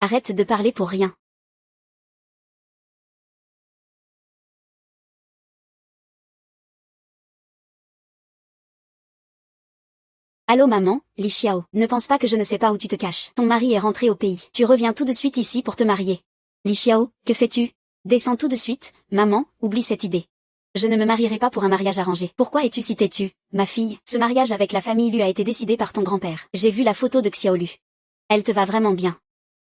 Arrête de parler pour rien. Allô maman, Li Xiao, ne pense pas que je ne sais pas où tu te caches. Ton mari est rentré au pays. Tu reviens tout de suite ici pour te marier. Li Xiao, que fais-tu? Descends tout de suite, maman, oublie cette idée. Je ne me marierai pas pour un mariage arrangé. Pourquoi es-tu si têtue, ma fille? Ce mariage avec la famille Lu a été décidé par ton grand-père. J'ai vu la photo de Xiao Lu. Elle te va vraiment bien.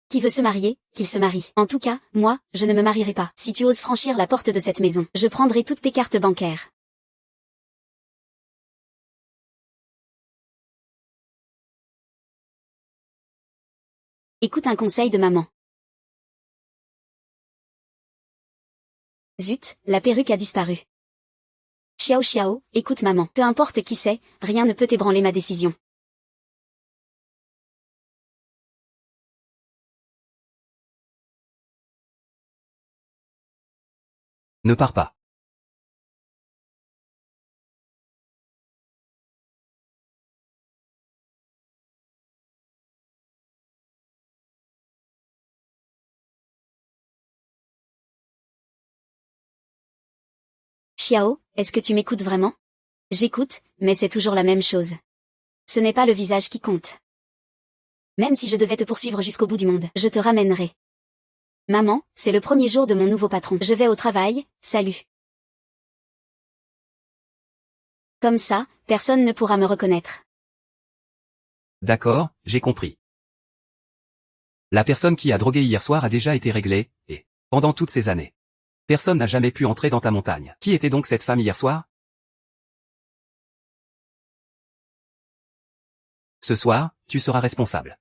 Qui veut se marier, qu'il se marie. En tout cas, moi, je ne me marierai pas. Si tu oses franchir la porte de cette maison, je prendrai toutes tes cartes bancaires. Écoute un conseil de maman. Zut, la perruque a disparu. Xiao Xiao, écoute maman, peu importe qui c'est, rien ne peut ébranler ma décision. Ne pars pas. Xiao, est-ce que tu m'écoutes vraiment? J'écoute, mais c'est toujours la même chose. Ce n'est pas le visage qui compte. Même si je devais te poursuivre jusqu'au bout du monde, je te ramènerai. Maman, c'est le premier jour de mon nouveau patron. Je vais au travail, salut. Comme ça, personne ne pourra me reconnaître. D'accord, j'ai compris. La personne qui a drogué hier soir a déjà été réglée, et, pendant toutes ces années, personne n'a jamais pu entrer dans ta montagne. Qui était donc cette femme hier soir? Ce soir, tu seras responsable.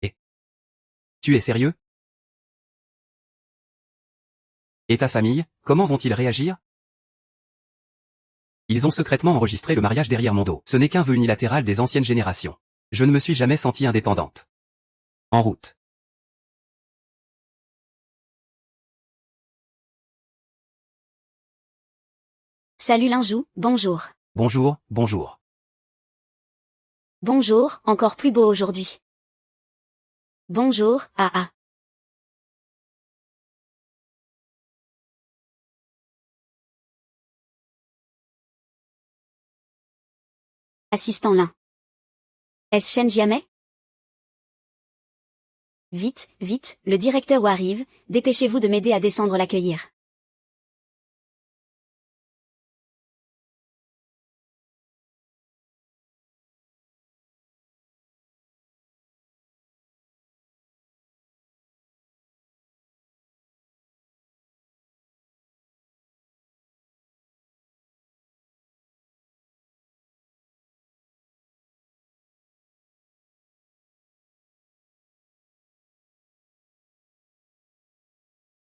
Et, tu es sérieux? Et ta famille, comment vont-ils réagir? Ils ont secrètement enregistré le mariage derrière mon dos. Ce n'est qu'un vœu unilatéral des anciennes générations. Je ne me suis jamais sentie indépendante. En route. Salut Linjou, bonjour. Bonjour, bonjour. Bonjour, encore plus beau aujourd'hui. Bonjour, ah ah. Assistant Lin. Est-ce Shen Jiamei? Vite, vite, le directeur arrive, dépêchez-vous de m'aider à descendre l'accueillir.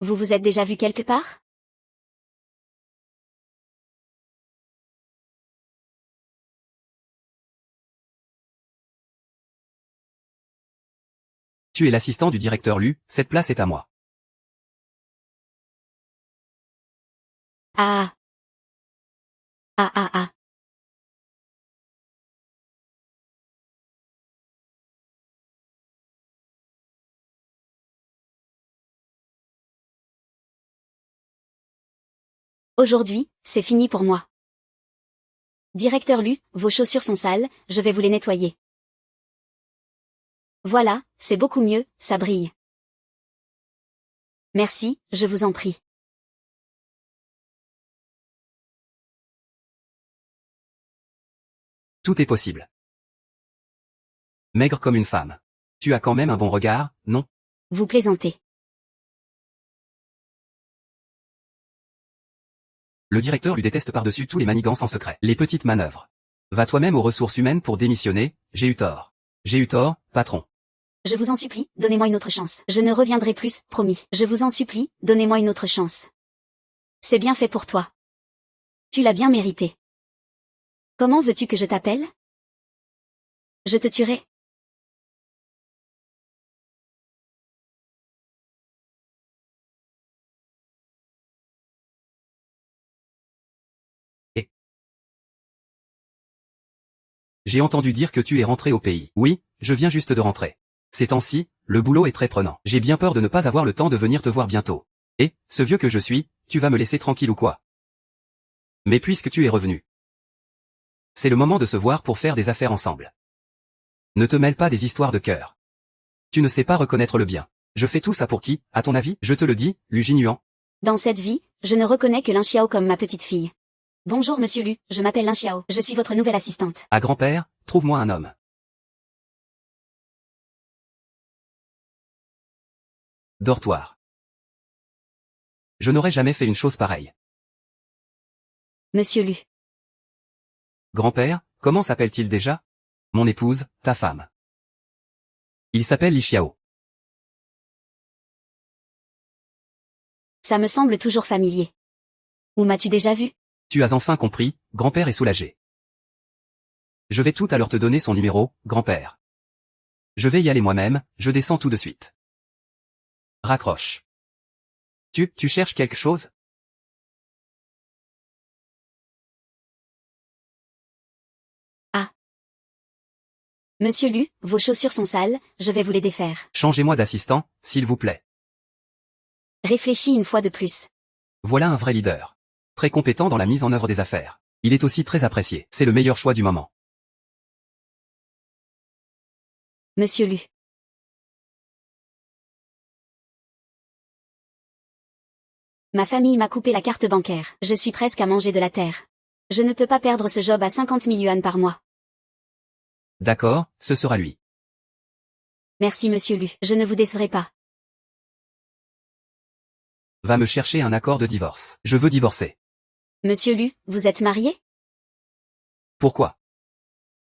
Vous vous êtes déjà vu quelque part? Tu es l'assistant du directeur Lu, cette place est à moi. Ah. Ah ah ah. Aujourd'hui, c'est fini pour moi. Directeur Lu, vos chaussures sont sales, je vais vous les nettoyer. Voilà, c'est beaucoup mieux, ça brille. Merci, je vous en prie. Tout est possible. Maigre comme une femme. Tu as quand même un bon regard, non? Vous plaisantez. Le directeur lui déteste par-dessus tous les manigances en secret. Les petites manœuvres. Va toi-même aux ressources humaines pour démissionner, j'ai eu tort. J'ai eu tort, patron. Je vous en supplie, donnez-moi une autre chance. Je ne reviendrai plus, promis. Je vous en supplie, donnez-moi une autre chance. C'est bien fait pour toi. Tu l'as bien mérité. Comment veux-tu que je t'appelle? Je te tuerai. Et J'ai entendu dire que tu es rentré au pays. Oui, je viens juste de rentrer. Ces temps-ci, le boulot est très prenant. J'ai bien peur de ne pas avoir le temps de venir te voir bientôt. Et, ce vieux que je suis, tu vas me laisser tranquille ou quoi? Mais puisque tu es revenu, c'est le moment de se voir pour faire des affaires ensemble. Ne te mêle pas des histoires de cœur. Tu ne sais pas reconnaître le bien. Je fais tout ça pour qui, à ton avis? Je te le dis, Lu Jinuan. Dans cette vie, je ne reconnais que Lin Xiao comme ma petite fille. Bonjour monsieur Lu, je m'appelle Lin Xiao, je suis votre nouvelle assistante. À grand-père, trouve-moi un homme. Dortoir. Je n'aurais jamais fait une chose pareille. Monsieur Lu. Grand-père, comment s'appelle-t-il déjà? Mon épouse, ta femme. Il s'appelle Li Xiao. Ça me semble toujours familier. Où m'as-tu déjà vu? Tu as enfin compris, grand-père est soulagé. Je vais tout à l'heure te donner son numéro, grand-père. Je vais y aller moi-même, je descends tout de suite. Raccroche. Tu cherches quelque chose? Ah. Monsieur Lu, vos chaussures sont sales, je vais vous les défaire. Changez-moi d'assistant, s'il vous plaît. Réfléchis une fois de plus. Voilà un vrai leader. Très compétent dans la mise en œuvre des affaires. Il est aussi très apprécié. C'est le meilleur choix du moment. Monsieur Lu. Ma famille m'a coupé la carte bancaire. Je suis presque à manger de la terre. Je ne peux pas perdre ce job à 50 000 yuan par mois. D'accord, ce sera lui. Merci monsieur Lu, je ne vous décevrai pas. Va me chercher un accord de divorce. Je veux divorcer. Monsieur Lu, vous êtes marié? Pourquoi?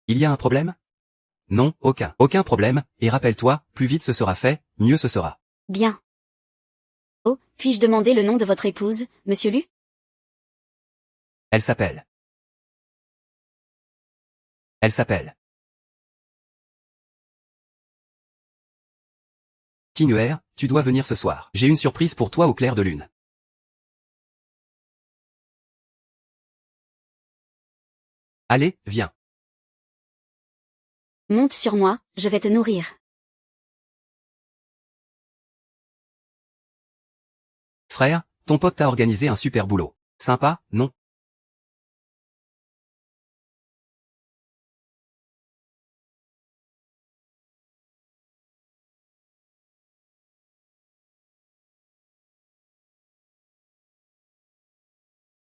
Il y a un problème? Non, aucun. Aucun problème, et rappelle-toi, plus vite ce sera fait, mieux ce sera. Bien. Oh, puis-je demander le nom de votre épouse, monsieur Lu? Elle s'appelle. Elle s'appelle. Kinuer, tu dois venir ce soir. J'ai une surprise pour toi au clair de lune. Allez, viens. Monte sur moi, je vais te nourrir. Frère, ton pote t'a organisé un super boulot. Sympa, non?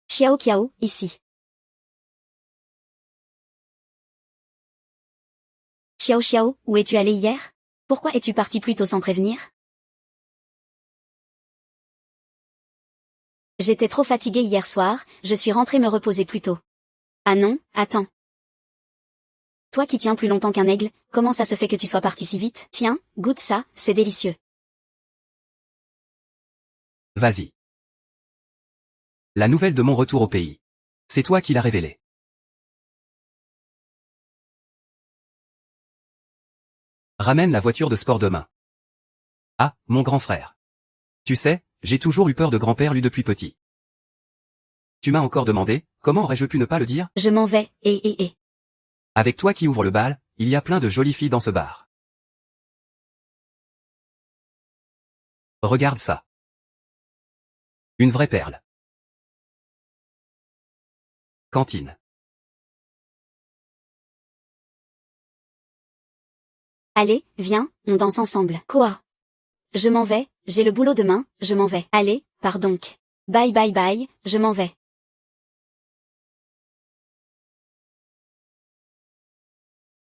Xiao Kiao, ici. Xiao Xiao, où es-tu allé hier? Pourquoi es-tu parti plus tôt sans prévenir? J'étais trop fatiguée hier soir, je suis rentrée me reposer plus tôt. Ah non, attends. Toi qui tiens plus longtemps qu'un aigle, comment ça se fait que tu sois parti si vite? Tiens, goûte ça, c'est délicieux. Vas-y. La nouvelle de mon retour au pays. C'est toi qui l'as révélée. Ramène la voiture de sport demain. Ah, mon grand frère. Tu sais, j'ai toujours eu peur de grand-père lui depuis petit. Tu m'as encore demandé, comment aurais-je pu ne pas le dire? Je m'en vais, et. Avec toi qui ouvre le bal, il y a plein de jolies filles dans ce bar. Regarde ça. Une vraie perle. Cantine. Allez, viens, on danse ensemble. Quoi? Je m'en vais, j'ai le boulot demain, je m'en vais. Allez, pars donc. Bye bye bye, je m'en vais.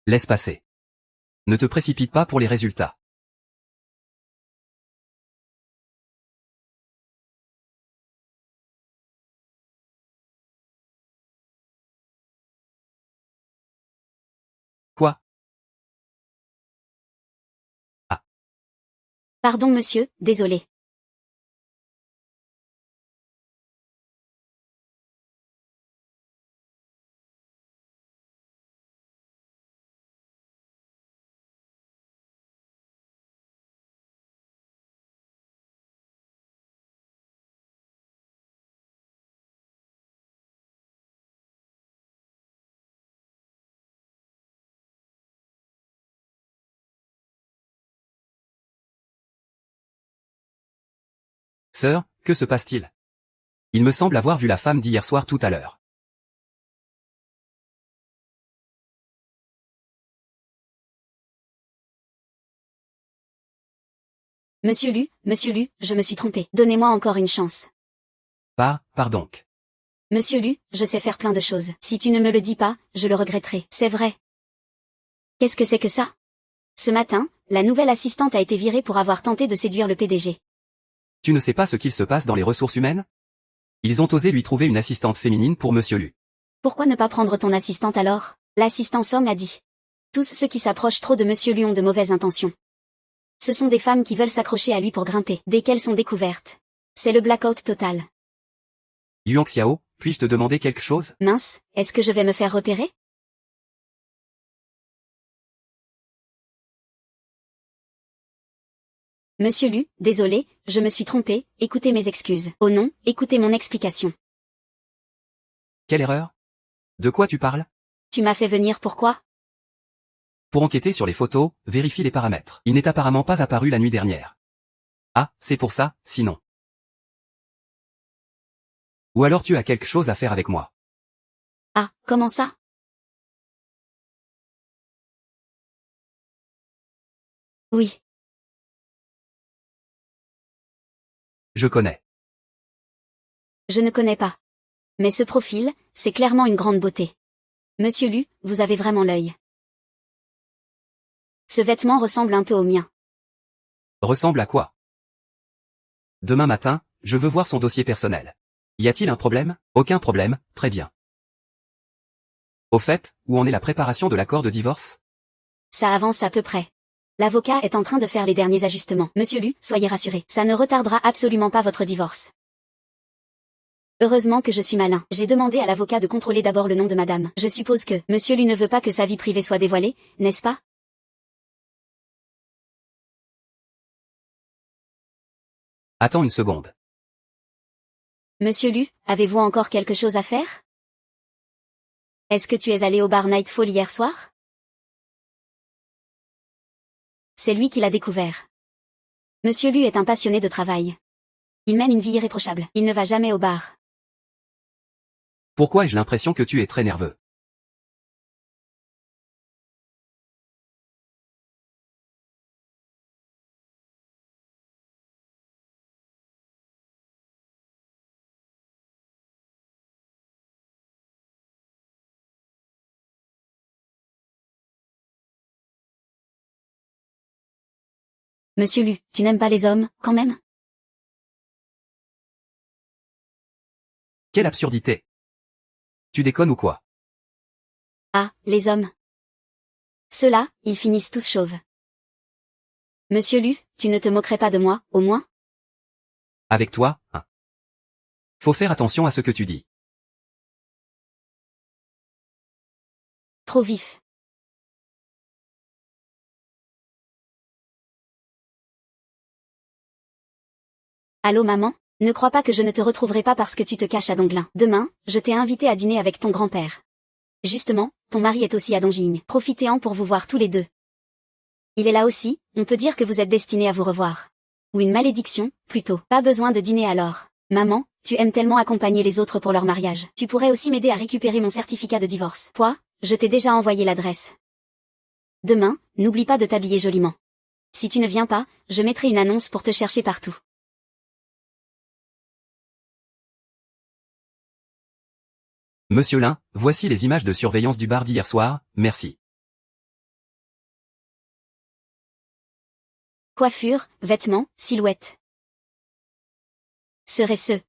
Laisse passer. Ne te précipite pas pour les résultats. Quoi? Ah. Pardon monsieur, désolé. Sœur, que se passe-t-il? Il me semble avoir vu la femme d'hier soir tout à l'heure. Monsieur Lu, je me suis trompé. Donnez-moi encore une chance. Pars donc. Monsieur Lu, je sais faire plein de choses. Si tu ne me le dis pas, je le regretterai. C'est vrai. Qu'est-ce que c'est que ça? Ce matin, la nouvelle assistante a été virée pour avoir tenté de séduire le PDG. Tu ne sais pas ce qu'il se passe dans les ressources humaines? Ils ont osé lui trouver une assistante féminine pour Monsieur Lu. Pourquoi ne pas prendre ton assistante alors? L'assistant Somme a dit. Tous ceux qui s'approchent trop de Monsieur Lu ont de mauvaises intentions. Ce sont des femmes qui veulent s'accrocher à lui pour grimper, dès qu'elles sont découvertes. C'est le blackout total. Yuan Xiao, puis-je te demander quelque chose? Mince, est-ce que je vais me faire repérer? Monsieur Lu, désolé, je me suis trompé, écoutez mes excuses. Oh non, écoutez mon explication. Quelle erreur? De quoi tu parles? Tu m'as fait venir pourquoi? Pour enquêter sur les photos, vérifie les paramètres. Il n'est apparemment pas apparu la nuit dernière. Ah, c'est pour ça, sinon. Ou alors tu as quelque chose à faire avec moi. Ah, comment ça? Oui. Je connais. Je ne connais pas. Mais ce profil, c'est clairement une grande beauté. Monsieur Lu, vous avez vraiment l'œil. Ce vêtement ressemble un peu au mien. Ressemble à quoi? Demain matin, je veux voir son dossier personnel. Y a-t-il un problème? Aucun problème, très bien. Au fait, où en est la préparation de l'accord de divorce? Ça avance à peu près. L'avocat est en train de faire les derniers ajustements. Monsieur Lu, soyez rassuré, ça ne retardera absolument pas votre divorce. Heureusement que je suis malin. J'ai demandé à l'avocat de contrôler d'abord le nom de madame. Je suppose que Monsieur Lu ne veut pas que sa vie privée soit dévoilée, n'est-ce pas? Attends une seconde. Monsieur Lu, avez-vous encore quelque chose à faire? Est-ce que tu es allé au bar Nightfall hier soir? C'est lui qui l'a découvert. Monsieur Lu est un passionné de travail. Il mène une vie irréprochable. Il ne va jamais au bar. Pourquoi ai-je l'impression que tu es très nerveux? Monsieur Lu, tu n'aimes pas les hommes, quand même? Quelle absurdité! Tu déconnes ou quoi? Ah, les hommes. Ceux-là, ils finissent tous chauves. Monsieur Lu, tu ne te moquerais pas de moi, au moins? Avec toi, hein? Faut faire attention à ce que tu dis. Trop vif. Allô maman? Ne crois pas que je ne te retrouverai pas parce que tu te caches à Donglin. Demain, je t'ai invité à dîner avec ton grand-père. Justement, ton mari est aussi à Dongjing. Profitez-en pour vous voir tous les deux. Il est là aussi, on peut dire que vous êtes destinés à vous revoir. Ou une malédiction, plutôt. Pas besoin de dîner alors. Maman, tu aimes tellement accompagner les autres pour leur mariage. Tu pourrais aussi m'aider à récupérer mon certificat de divorce. Quoi? Je t'ai déjà envoyé l'adresse. Demain, n'oublie pas de t'habiller joliment. Si tu ne viens pas, je mettrai une annonce pour te chercher partout. Monsieur Lin, voici les images de surveillance du bar d'hier soir, merci. Coiffure, vêtements, silhouette. Serait-ce.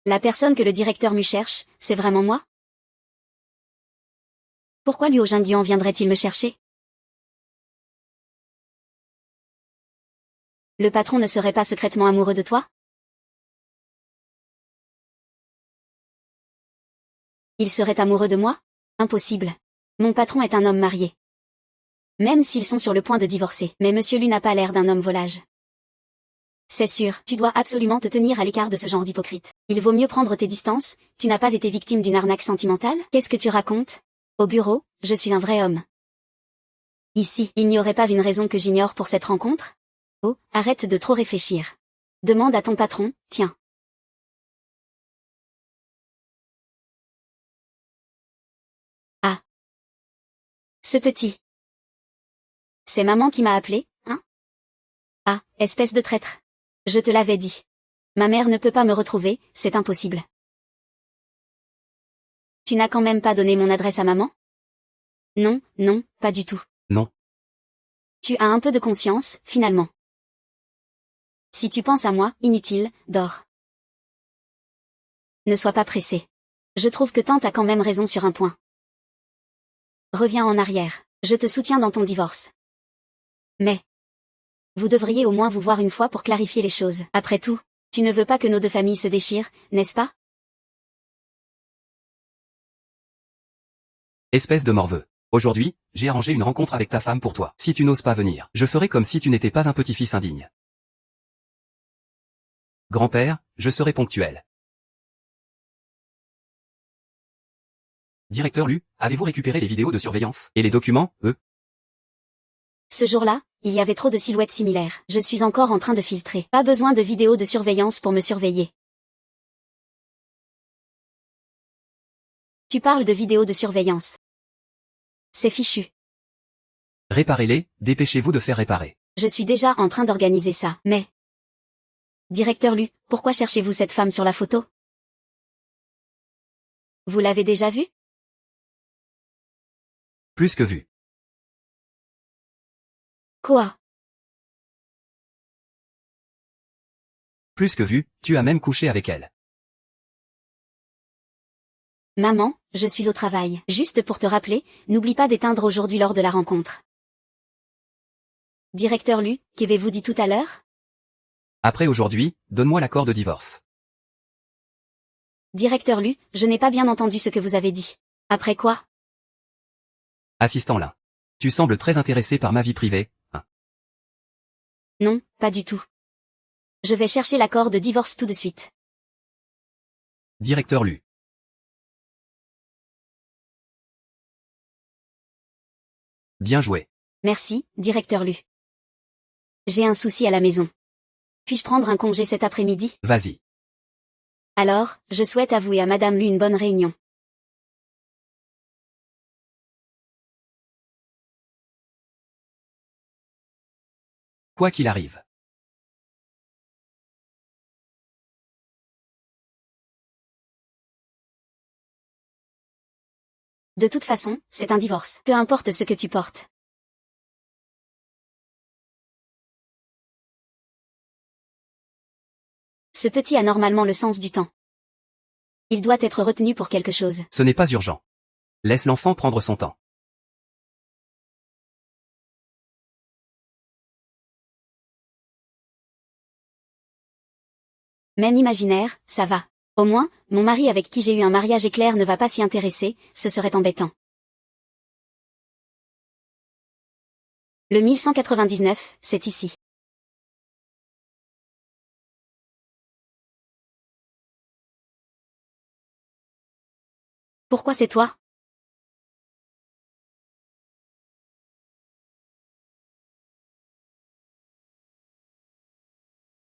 La personne que le directeur Mu cherche, c'est vraiment moi? Pourquoi Luo Jingyan viendrait-il me chercher? Le patron ne serait pas secrètement amoureux de toi? Il serait amoureux de moi? Impossible. Mon patron est un homme marié. Même s'ils sont sur le point de divorcer. Mais Monsieur Lu n'a pas l'air d'un homme volage. C'est sûr, tu dois absolument te tenir à l'écart de ce genre d'hypocrite. Il vaut mieux prendre tes distances, tu n'as pas été victime d'une arnaque sentimentale? Qu'est-ce que tu racontes? Au bureau, je suis un vrai homme. Ici, il n'y aurait pas une raison que j'ignore pour cette rencontre? Oh, arrête de trop réfléchir. Demande à ton patron, tiens. Ah. Ce petit. C'est maman qui m'a appelé, hein? Ah, espèce de traître. Je te l'avais dit. Ma mère ne peut pas me retrouver, c'est impossible. Tu n'as quand même pas donné mon adresse à maman? Non, non, pas du tout. Non. Tu as un peu de conscience, finalement. Si tu penses à moi, inutile, dors. Ne sois pas pressé. Je trouve que tante a quand même raison sur un point. Reviens en arrière. Je te soutiens dans ton divorce. Mais vous devriez au moins vous voir une fois pour clarifier les choses. Après tout, tu ne veux pas que nos deux familles se déchirent, n'est-ce pas? Espèce de morveux. Aujourd'hui, j'ai arrangé une rencontre avec ta femme pour toi. Si tu n'oses pas venir, je ferai comme si tu n'étais pas un petit-fils indigne. Grand-père, je serai ponctuel. Directeur Lu, avez-vous récupéré les vidéos de surveillance? Et les documents, eux? Ce jour-là, il y avait trop de silhouettes similaires. Je suis encore en train de filtrer. Pas besoin de vidéos de surveillance pour me surveiller. Tu parles de vidéos de surveillance. C'est fichu. Réparez-les, dépêchez-vous de faire réparer. Je suis déjà en train d'organiser ça, mais... Directeur Lu, pourquoi cherchez-vous cette femme sur la photo? Vous l'avez déjà vue? Plus que vu. Quoi? Plus que vu, tu as même couché avec elle. Maman, je suis au travail. Juste pour te rappeler, n'oublie pas d'éteindre aujourd'hui lors de la rencontre. Directeur Lu, qu'avez-vous dit tout à l'heure? Après aujourd'hui, donne-moi l'accord de divorce. Directeur Lu, je n'ai pas bien entendu ce que vous avez dit. Après quoi? Assistant là. Tu sembles très intéressé par ma vie privée, hein. Non, pas du tout. Je vais chercher l'accord de divorce tout de suite. Directeur Lu. Bien joué. Merci, directeur Lu. J'ai un souci à la maison. Puis-je prendre un congé cet après-midi? Vas-y. Alors, je souhaite à vous et à Madame Lu une bonne réunion. Quoi qu'il arrive. De toute façon, c'est un divorce. Peu importe ce que tu portes. Ce petit a normalement le sens du temps. Il doit être retenu pour quelque chose. Ce n'est pas urgent. Laisse l'enfant prendre son temps. Même imaginaire, ça va. Au moins, mon mari avec qui j'ai eu un mariage éclair ne va pas s'y intéresser, ce serait embêtant. Le 1199, c'est ici. Pourquoi c'est toi?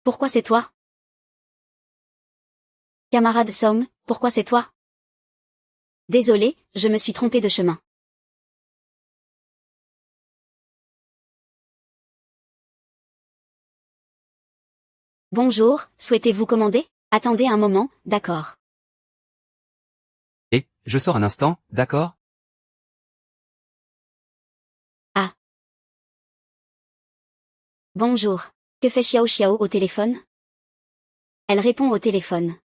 Pourquoi c'est toi? Camarade Somme, pourquoi c'est toi? Désolé, je me suis trompé de chemin. Bonjour, souhaitez-vous commander? Attendez un moment, d'accord. Et, je sors un instant, d'accord? Ah. Bonjour. Que fait Xiao Xiao au téléphone? Elle répond au téléphone.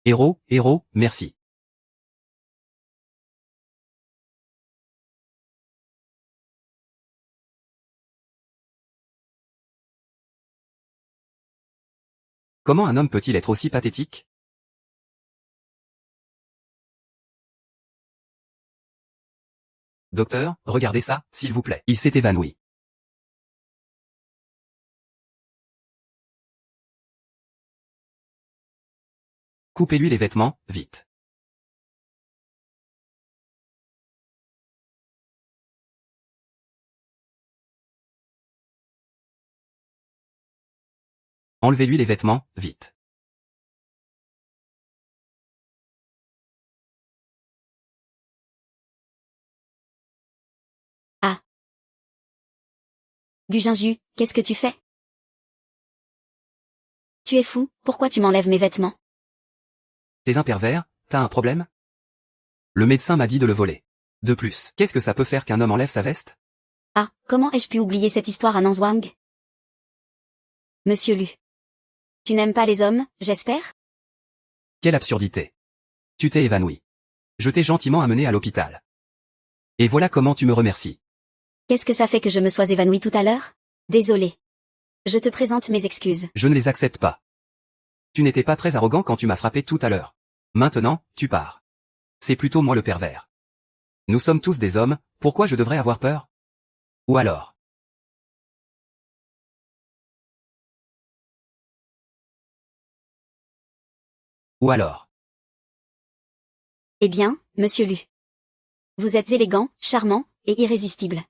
Héros, merci. Comment un homme peut-il être aussi pathétique? Docteur, regardez ça, s'il vous plaît. Il s'est évanoui. Coupez-lui les vêtements, vite. Enlevez-lui les vêtements, vite. Ah. Gujinju, qu'est-ce que tu fais? Tu es fou, pourquoi tu m'enlèves mes vêtements? T'es un pervers, t'as un problème? Le médecin m'a dit de le voler. De plus, qu'est-ce que ça peut faire qu'un homme enlève sa veste? Ah, comment ai-je pu oublier cette histoire à Nanzwang? Monsieur Lu. Tu n'aimes pas les hommes, j'espère? Quelle absurdité. Tu t'es évanoui. Je t'ai gentiment amené à l'hôpital. Et voilà comment tu me remercies. Qu'est-ce que ça fait que je me sois évanouie tout à l'heure? Désolé. Je te présente mes excuses. Je ne les accepte pas. Tu n'étais pas très arrogant quand tu m'as frappé tout à l'heure. Maintenant, tu pars. C'est plutôt moi le pervers. Nous sommes tous des hommes, pourquoi je devrais avoir peur? Ou alors? Ou alors? Eh bien, monsieur Lu. Vous êtes élégant, charmant, et irrésistible.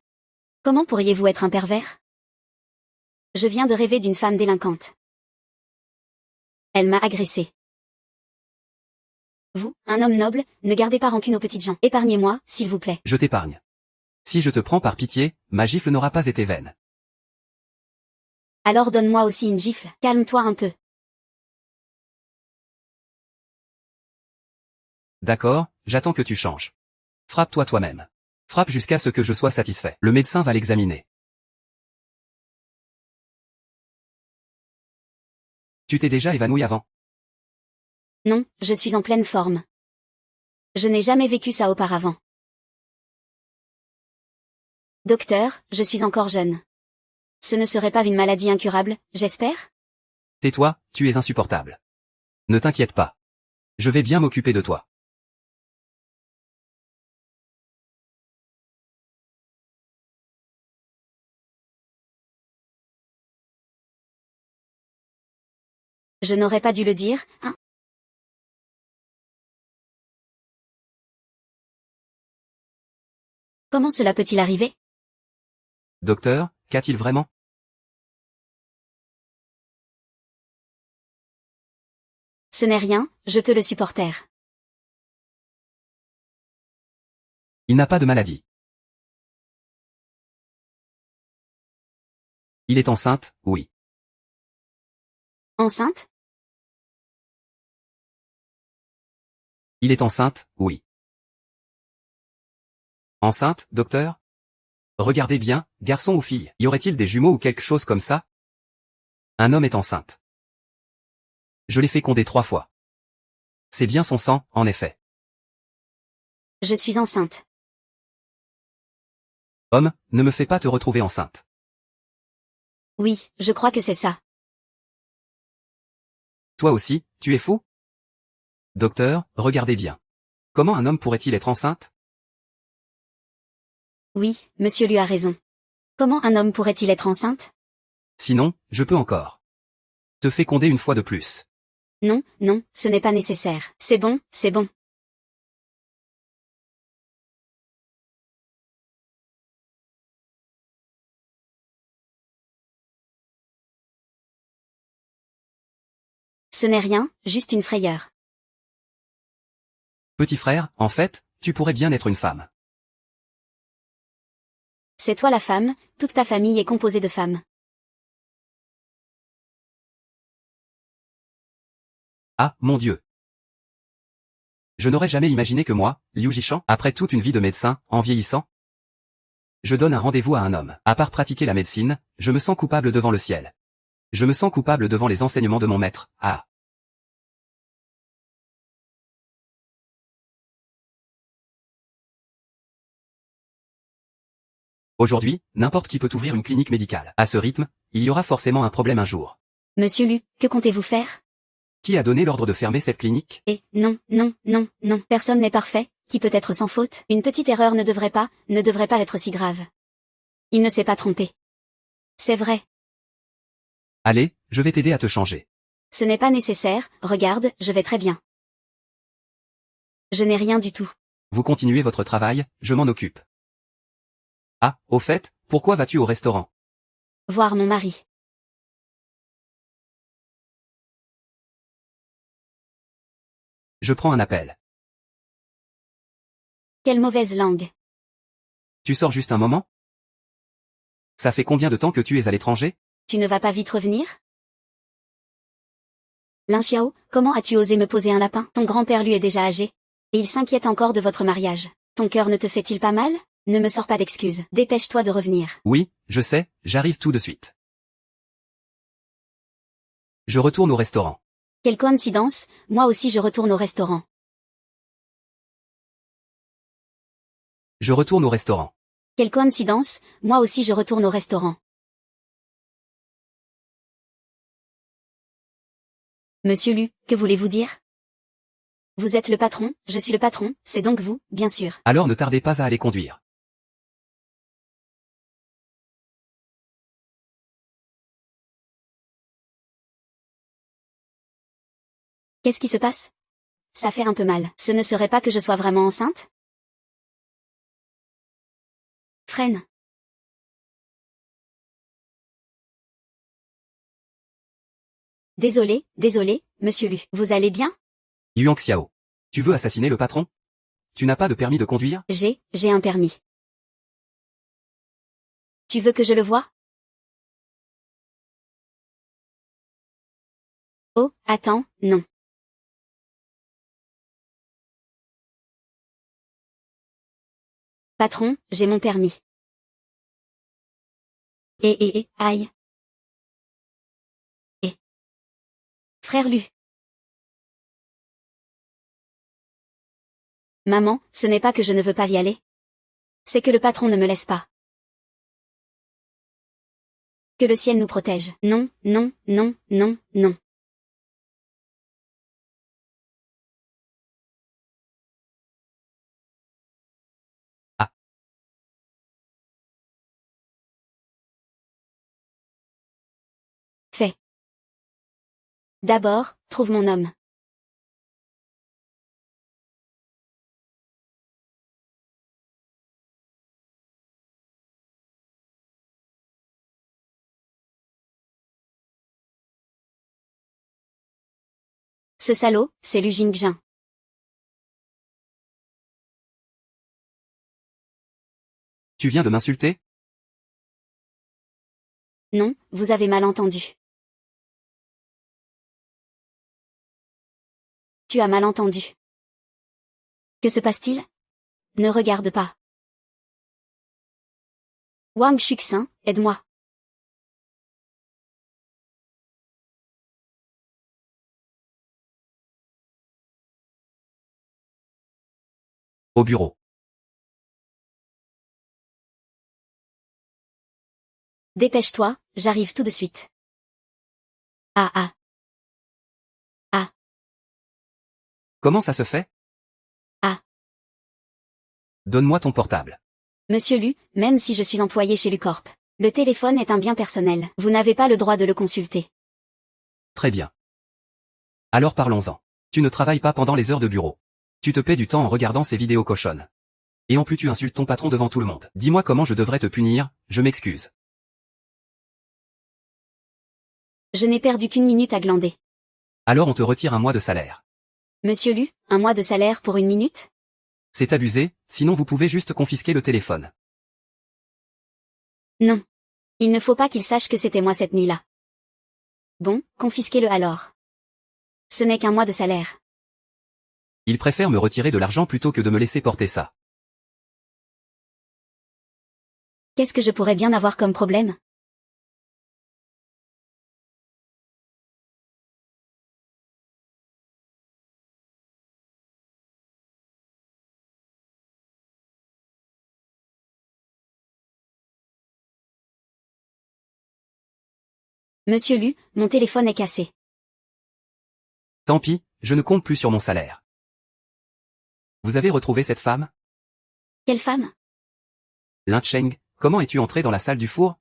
Comment pourriez-vous être un pervers? Je viens de rêver d'une femme délinquante. Elle m'a agressé. Vous, un homme noble, ne gardez pas rancune aux petites gens. Épargnez-moi, s'il vous plaît. Je t'épargne. Si je te prends par pitié, ma gifle n'aura pas été vaine. Alors donne-moi aussi une gifle. Calme-toi un peu. D'accord, j'attends que tu changes. Frappe-toi toi-même. Frappe jusqu'à ce que je sois satisfait. Le médecin va l'examiner. Tu t'es déjà évanoui avant? Non, je suis en pleine forme. Je n'ai jamais vécu ça auparavant. Docteur, je suis encore jeune. Ce ne serait pas une maladie incurable, j'espère? Tais-toi, tu es insupportable. Ne t'inquiète pas. Je vais bien m'occuper de toi. Je n'aurais pas dû le dire, hein? Comment cela peut-il arriver? Docteur, qu'a-t-il vraiment? Ce n'est rien, je peux le supporter. Il n'a pas de maladie. Il est enceinte, oui. Enceinte? Il est enceinte, oui. Enceinte, docteur? Regardez bien, garçon ou fille, y aurait-il des jumeaux ou quelque chose comme ça? Un homme est enceinte. Je l'ai fécondé 3 fois. C'est bien son sang, en effet. Je suis enceinte. Homme, ne me fais pas te retrouver enceinte. Oui, je crois que c'est ça. Toi aussi, tu es fou? Docteur, regardez bien. Comment un homme pourrait-il être enceinte? Oui, monsieur lui a raison. Comment un homme pourrait-il être enceinte? Sinon, je peux encore te féconder une fois de plus. Non, non, ce n'est pas nécessaire. C'est bon, c'est bon. Ce n'est rien, juste une frayeur. Petit frère, en fait, tu pourrais bien être une femme. C'est toi la femme, toute ta famille est composée de femmes. Ah, mon Dieu. Je n'aurais jamais imaginé que moi, Liu Jishan, après toute une vie de médecin, en vieillissant, je donne un rendez-vous à un homme. À part pratiquer la médecine, je me sens coupable devant le ciel. Je me sens coupable devant les enseignements de mon maître. Ah. Aujourd'hui, n'importe qui peut ouvrir une clinique médicale. À ce rythme, il y aura forcément un problème un jour. Monsieur Lu, que comptez-vous faire? Qui a donné l'ordre de fermer cette clinique? Et, non, non, non, non, personne n'est parfait, qui peut être sans faute? Une petite erreur ne devrait pas être si grave. Il ne s'est pas trompé. C'est vrai. Allez, je vais t'aider à te changer. Ce n'est pas nécessaire, regarde, je vais très bien. Je n'ai rien du tout. Vous continuez votre travail, je m'en occupe. Ah, au fait, pourquoi vas-tu au restaurant? Voir mon mari. Je prends un appel. Quelle mauvaise langue. Tu sors juste un moment? Ça fait combien de temps que tu es à l'étranger? Tu ne vas pas vite revenir? Lin Xiao, comment as-tu osé me poser un lapin? Ton grand-père lui est déjà âgé. Et il s'inquiète encore de votre mariage. Ton cœur ne te fait-il pas mal? Ne me sors pas d'excuses. Dépêche-toi de revenir. Oui, je sais, j'arrive tout de suite. Je retourne au restaurant. Quelle coïncidence, moi aussi je retourne au restaurant. Je retourne au restaurant. Quelle coïncidence, moi aussi je retourne au restaurant. Monsieur Lu, que voulez-vous dire? Vous êtes le patron, je suis le patron, c'est donc vous, bien sûr. Alors ne tardez pas à aller conduire. Qu'est-ce qui se passe? Ça fait un peu mal. Ce ne serait pas que je sois vraiment enceinte? Freine. Désolé, monsieur Lu. Vous allez bien? Yuan Xiao. Tu veux assassiner le patron? Tu n'as pas de permis de conduire? J'ai un permis. Tu veux que je le voie? Oh, attends, non. Patron, j'ai mon permis. Aïe. Frère Lu. Maman, ce n'est pas que je ne veux pas y aller. C'est que le patron ne me laisse pas. Que le ciel nous protège. Non. Ah. Fais. D'abord, trouve mon homme. Ce salaud, c'est Lu Jingjin. Tu viens de m'insulter? Non, vous avez mal entendu. Tu as mal entendu. Que se passe-t-il? Ne regarde pas. Wang Shuxin, aide-moi. Au bureau. Dépêche-toi, j'arrive tout de suite. Ah. Comment ça se fait? Ah. Donne-moi ton portable. Monsieur Lu, même si je suis employé chez Lucorp, le téléphone est un bien personnel. Vous n'avez pas le droit de le consulter. Très bien. Alors parlons-en. Tu ne travailles pas pendant les heures de bureau. Tu te paies du temps en regardant ces vidéos cochonnes. Et en plus tu insultes ton patron devant tout le monde. Dis-moi comment je devrais te punir, je m'excuse. Je n'ai perdu qu'une minute à glander. Alors on te retire un mois de salaire. Monsieur Lu, un mois de salaire pour une minute? C'est abusé, sinon vous pouvez juste confisquer le téléphone. Non. Il ne faut pas qu'il sache que c'était moi cette nuit-là. Bon, confisquez-le alors. Ce n'est qu'un mois de salaire. Il préfère me retirer de l'argent plutôt que de me laisser porter ça. Qu'est-ce que je pourrais bien avoir comme problème? Monsieur Lu, mon téléphone est cassé. Tant pis, je ne compte plus sur mon salaire. Vous avez retrouvé cette femme? Quelle femme? Lin Cheng, comment es-tu entré dans la salle du four?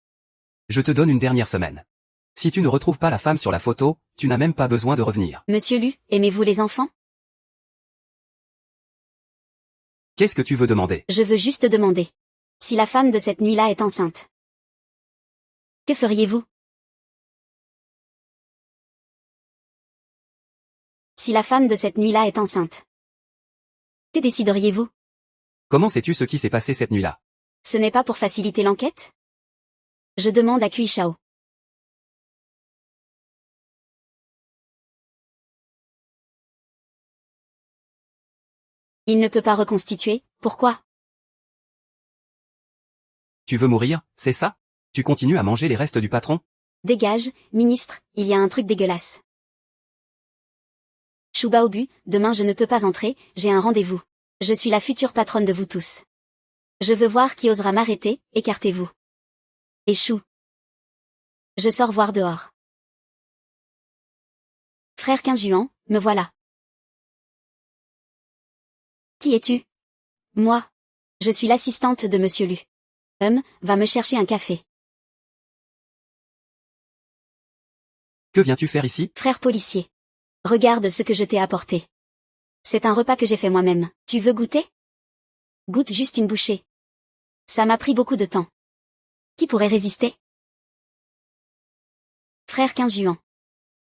Je te donne une dernière semaine. Si tu ne retrouves pas la femme sur la photo, tu n'as même pas besoin de revenir. Monsieur Lu, aimez-vous les enfants? Qu'est-ce que tu veux demander? Je veux juste demander. Si la femme de cette nuit-là est enceinte. Que feriez-vous? Si la femme de cette nuit-là est enceinte. Que décideriez-vous? Comment sais-tu ce qui s'est passé cette nuit-là? Ce n'est pas pour faciliter l'enquête? Je demande à Kui Shao. Il ne peut pas reconstituer, pourquoi? Tu veux mourir, c'est ça? Tu continues à manger les restes du patron? Dégage, ministre, il y a un truc dégueulasse. Shu Baobu, demain je ne peux pas entrer, j'ai un rendez-vous. Je suis la future patronne de vous tous. Je veux voir qui osera m'arrêter, écartez-vous. Et Shu. Je sors voir dehors. Frère Qingjuan, me voilà. Qui es-tu? Moi. Je suis l'assistante de Monsieur Lu. Va me chercher un café. Que viens-tu faire ici? Frère policier. Regarde ce que je t'ai apporté. C'est un repas que j'ai fait moi-même. Tu veux goûter? Goûte juste une bouchée. Ça m'a pris beaucoup de temps. Qui pourrait résister? Frère Qingjuan.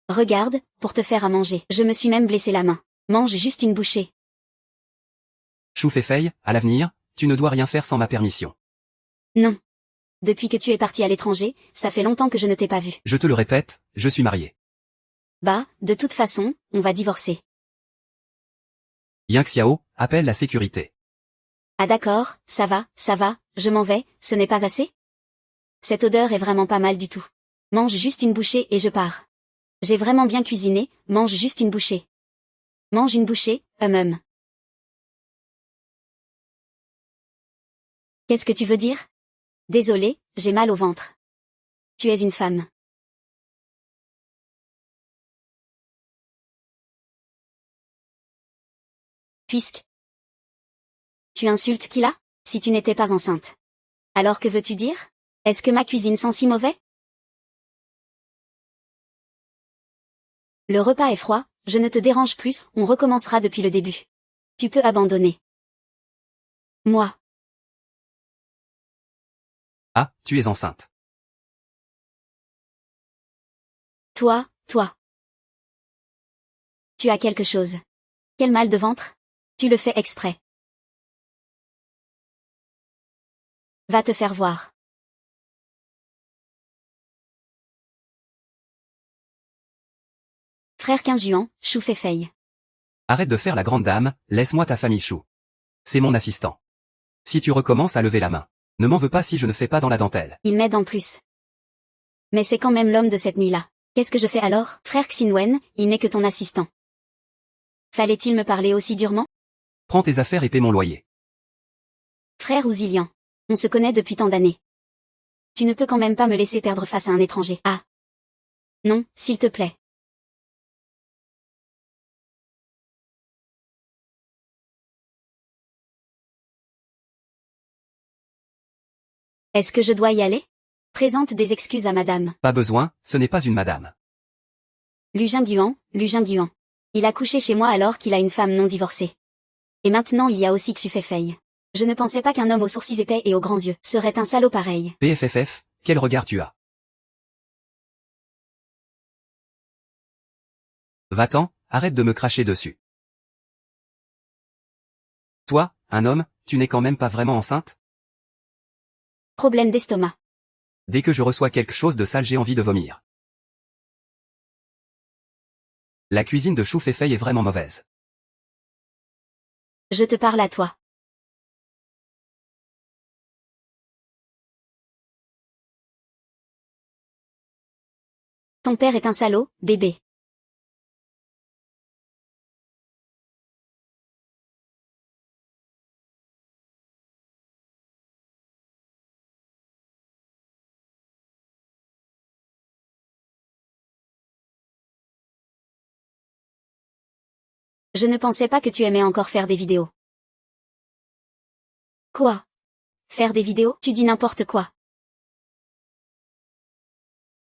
Regarde, pour te faire à manger. Je me suis même blessé la main. Mange juste une bouchée. Shu Feifei, à l'avenir, tu ne dois rien faire sans ma permission. Non. Depuis que tu es parti à l'étranger, ça fait longtemps que je ne t'ai pas vu. Je te le répète, je suis marié. Bah, de toute façon, on va divorcer. Yang Xiao, appelle la sécurité. Ah d'accord, ça va, je m'en vais, ce n'est pas assez? Cette odeur est vraiment pas mal du tout. Mange juste une bouchée et je pars. J'ai vraiment bien cuisiné, mange juste une bouchée. Mange une bouchée, Qu'est-ce que tu veux dire? Désolé, j'ai mal au ventre. Tu es une femme. Puisque tu insultes qui là? Si tu n'étais pas enceinte. Alors que veux-tu dire? Est-ce que ma cuisine sent si mauvais? Le repas est froid, je ne te dérange plus, on recommencera depuis le début. Tu peux abandonner. Moi. Ah, tu es enceinte. Toi. Tu as quelque chose. Quel mal de ventre? Tu le fais exprès. Va te faire voir. Frère Qingjuan, Shu Feifei. Arrête de faire la grande dame, laisse-moi ta famille Shu. C'est mon assistant. Si tu recommences à lever la main, ne m'en veux pas si je ne fais pas dans la dentelle. Il m'aide en plus. Mais c'est quand même l'homme de cette nuit-là. Qu'est-ce que je fais alors? Frère Xinwen, il n'est que ton assistant. Fallait-il me parler aussi durement? Prends tes affaires et paie mon loyer. Frère Ouzilian. On se connaît depuis tant d'années. Tu ne peux quand même pas me laisser perdre face à un étranger. Ah. Non, s'il te plaît. Est-ce que je dois y aller? Présente des excuses à madame. Pas besoin, ce n'est pas une madame. Lu Jingguan. Il a couché chez moi alors qu'il a une femme non divorcée. Et maintenant il y a aussi Xu Feifei. Je ne pensais pas qu'un homme aux sourcils épais et aux grands yeux serait un salaud pareil. PFFF, quel regard tu as? Va-t'en, arrête de me cracher dessus. Toi, un homme, tu n'es quand même pas vraiment enceinte? Problème d'estomac. Dès que je reçois quelque chose de sale j'ai envie de vomir. La cuisine de Shu Feifei est vraiment mauvaise. Je te parle à toi. Ton père est un salaud, bébé. Je ne pensais pas que tu aimais encore faire des vidéos. Quoi? Faire des vidéos? Tu dis n'importe quoi.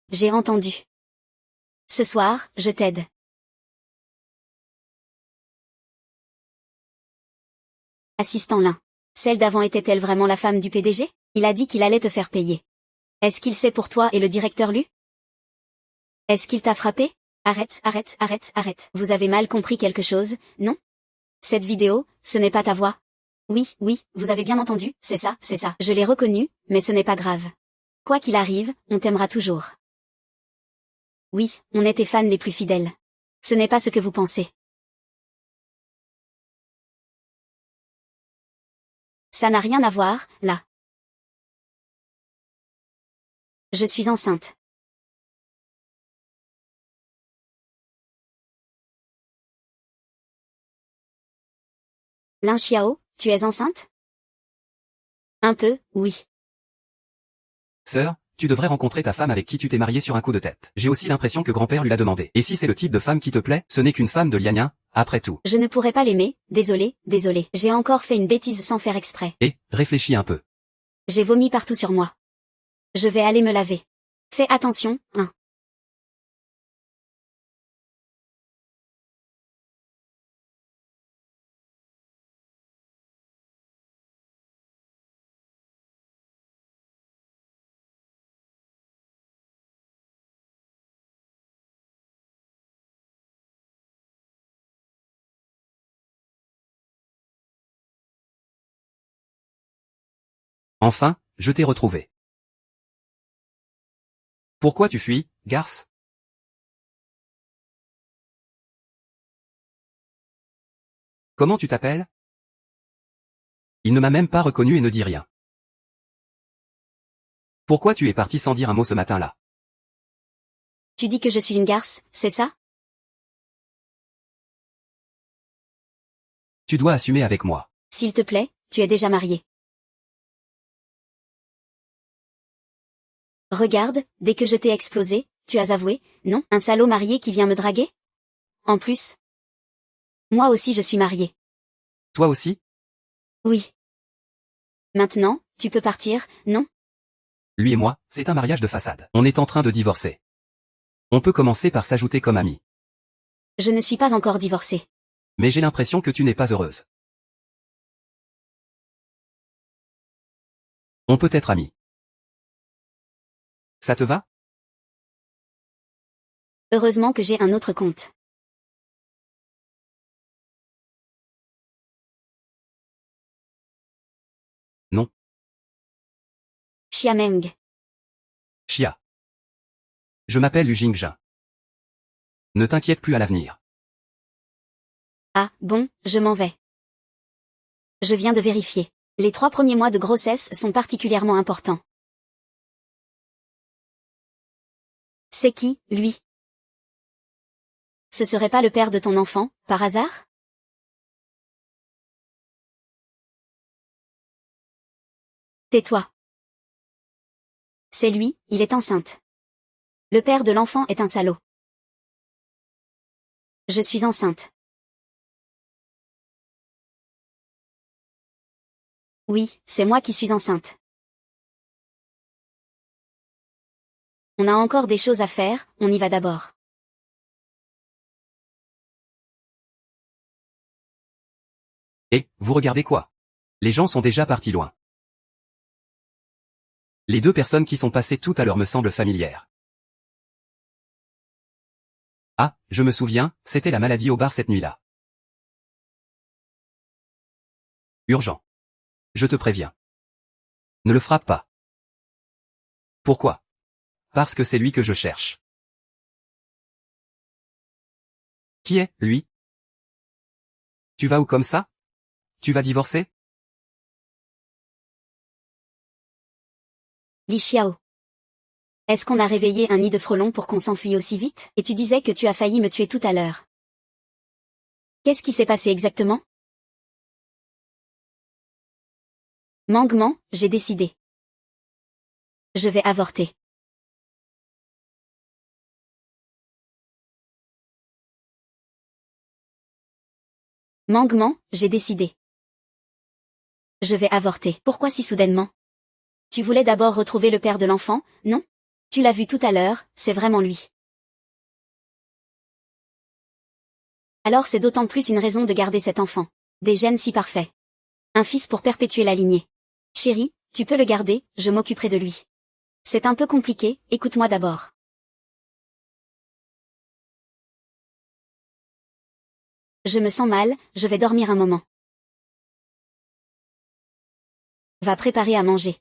J'ai entendu. Ce soir, je t'aide. Assistant l'un. Celle d'avant était-elle vraiment la femme du PDG? Il a dit qu'il allait te faire payer. Est-ce qu'il sait pour toi et le directeur Lu? Est-ce qu'il t'a frappé? Arrête, arrête, arrête, arrête. Vous avez mal compris quelque chose, non? Cette vidéo, ce n'est pas ta voix. Oui, oui, vous avez bien entendu, c'est ça, c'est ça. Je l'ai reconnu, mais ce n'est pas grave. Quoi qu'il arrive, on t'aimera toujours. Oui, on est tes fans les plus fidèles. Ce n'est pas ce que vous pensez. Ça n'a rien à voir, là. Je suis enceinte. Lin Xiao, tu es enceinte? Un peu, oui. Sœur, tu devrais rencontrer ta femme avec qui tu t'es mariée sur un coup de tête. J'ai aussi l'impression que grand-père lui l'a demandé. Et si c'est le type de femme qui te plaît, ce n'est qu'une femme de Lianyin, après tout. Je ne pourrais pas l'aimer, désolé, désolé. J'ai encore fait une bêtise sans faire exprès. Et, réfléchis un peu. J'ai vomi partout sur moi. Je vais aller me laver. Fais attention, hein. Enfin, je t'ai retrouvé. Pourquoi tu fuis, garce? Comment tu t'appelles? Il ne m'a même pas reconnu et ne dit rien. Pourquoi tu es parti sans dire un mot ce matin-là? Tu dis que je suis une garce, c'est ça? Tu dois assumer avec moi. S'il te plaît, tu es déjà marié. Regarde, dès que je t'ai explosé, tu as avoué, non, un salaud marié qui vient me draguer? En plus. Moi aussi je suis mariée. Toi aussi? Oui. Maintenant, tu peux partir, non? Lui et moi, c'est un mariage de façade. On est en train de divorcer. On peut commencer par s'ajouter comme amis. Je ne suis pas encore divorcée. Mais j'ai l'impression que tu n'es pas heureuse. On peut être amis. Ça te va? Heureusement que j'ai un autre compte. Non. Xiameng. Chia. Je m'appelle Lu Jingjin. Ne t'inquiète plus à l'avenir. Ah, bon, je m'en vais. Je viens de vérifier. Les 3 premiers mois de grossesse sont particulièrement importants. C'est qui, lui? Ce serait pas le père de ton enfant, par hasard? Tais-toi. C'est lui, il est enceinte. Le père de l'enfant est un salaud. Je suis enceinte. Oui, c'est moi qui suis enceinte. On a encore des choses à faire, on y va d'abord. Et, vous regardez quoi? Les gens sont déjà partis loin. Les 2 personnes qui sont passées tout à l'heure me semblent familières. Ah, je me souviens, c'était la maladie au bar cette nuit-là. Urgent. Je te préviens. Ne le frappe pas. Pourquoi? Parce que c'est lui que je cherche. Qui est, lui? Tu vas où comme ça? Tu vas divorcer? Li Xiao. Est-ce qu'on a réveillé un nid de frelons pour qu'on s'enfuit aussi vite? Et tu disais que tu as failli me tuer tout à l'heure. Qu'est-ce qui s'est passé exactement? Mangement, j'ai décidé. Je vais avorter. Mangement, j'ai décidé. Je vais avorter. Pourquoi si soudainement? Tu voulais d'abord retrouver le père de l'enfant, non? Tu l'as vu tout à l'heure, c'est vraiment lui. Alors c'est d'autant plus une raison de garder cet enfant. Des gènes si parfaits. Un fils pour perpétuer la lignée. Chérie, tu peux le garder, je m'occuperai de lui. C'est un peu compliqué, écoute-moi d'abord. Je me sens mal, je vais dormir un moment. Va préparer à manger.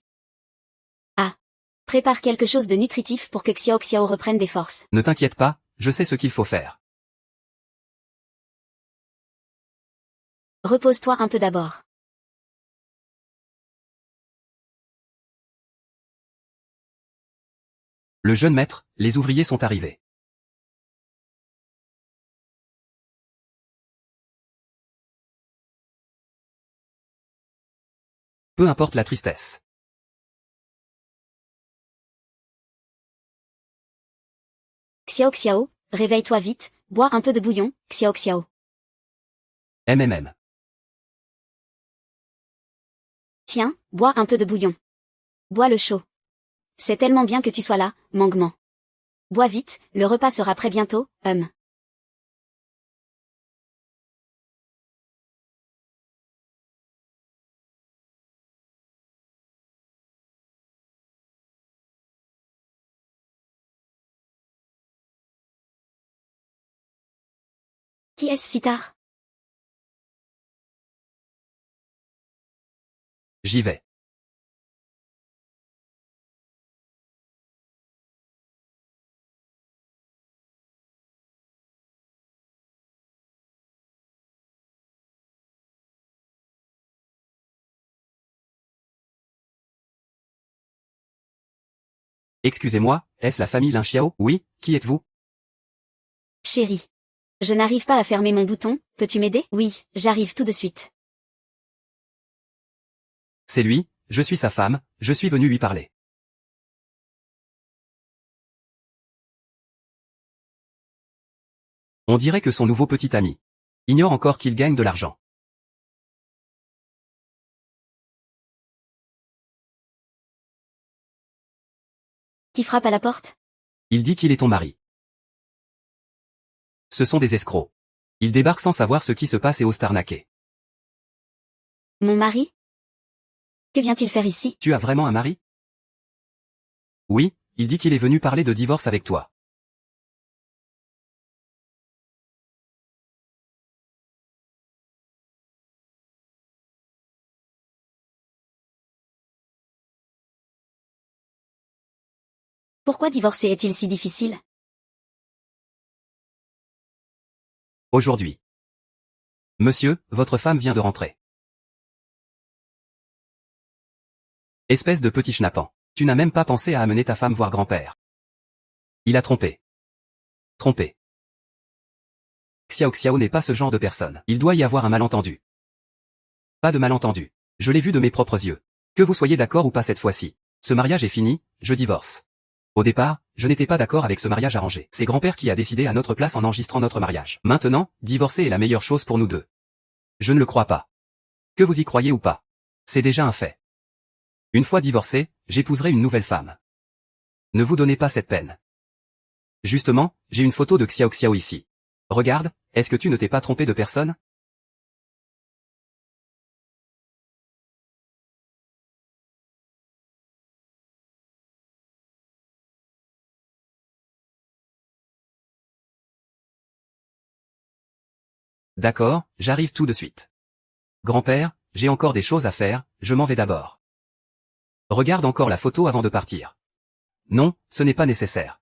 Ah. Prépare quelque chose de nutritif pour que Xiao Xiao reprenne des forces. Ne t'inquiète pas, je sais ce qu'il faut faire. Repose-toi un peu d'abord. Le jeune maître, les ouvriers sont arrivés. Peu importe la tristesse. Xiao Xiao, réveille-toi vite, bois un peu de bouillon, Xiao Xiao. MMM. Tiens, bois un peu de bouillon. Bois le chaud. C'est tellement bien que tu sois là, Mangman. Bois vite, le repas sera prêt bientôt, Qui est-ce si tard? J'y vais. Excusez-moi, est-ce la famille Lin Xiao? Oui, qui êtes-vous? Chérie. Je n'arrive pas à fermer mon bouton, peux-tu m'aider? Oui, j'arrive tout de suite. C'est lui, je suis sa femme, je suis venu lui parler. On dirait que son nouveau petit ami ignore encore qu'il gagne de l'argent. Qui frappe à la porte? Il dit qu'il est ton mari. Ce sont des escrocs. Ils débarquent sans savoir ce qui se passe et osent t'arnaquer. Mon mari? Que vient-il faire ici? Tu as vraiment un mari? Oui, il dit qu'il est venu parler de divorce avec toi. Pourquoi divorcer est-il si difficile? Aujourd'hui. Monsieur, votre femme vient de rentrer. Espèce de petit schnappant. Tu n'as même pas pensé à amener ta femme voir grand-père. Il a trompé. Trompé. Xiao Xiao n'est pas ce genre de personne. Il doit y avoir un malentendu. Pas de malentendu. Je l'ai vu de mes propres yeux. Que vous soyez d'accord ou pas cette fois-ci. Ce mariage est fini, je divorce. Au départ, je n'étais pas d'accord avec ce mariage arrangé. C'est grand-père qui a décidé à notre place en enregistrant notre mariage. Maintenant, divorcer est la meilleure chose pour nous deux. Je ne le crois pas. Que vous y croyez ou pas. C'est déjà un fait. Une fois divorcé, j'épouserai une nouvelle femme. Ne vous donnez pas cette peine. Justement, j'ai une photo de Xiao Xiao ici. Regarde, est-ce que tu ne t'es pas trompé de personne? D'accord, j'arrive tout de suite. Grand-père, j'ai encore des choses à faire, je m'en vais d'abord. Regarde encore la photo avant de partir. Non, ce n'est pas nécessaire.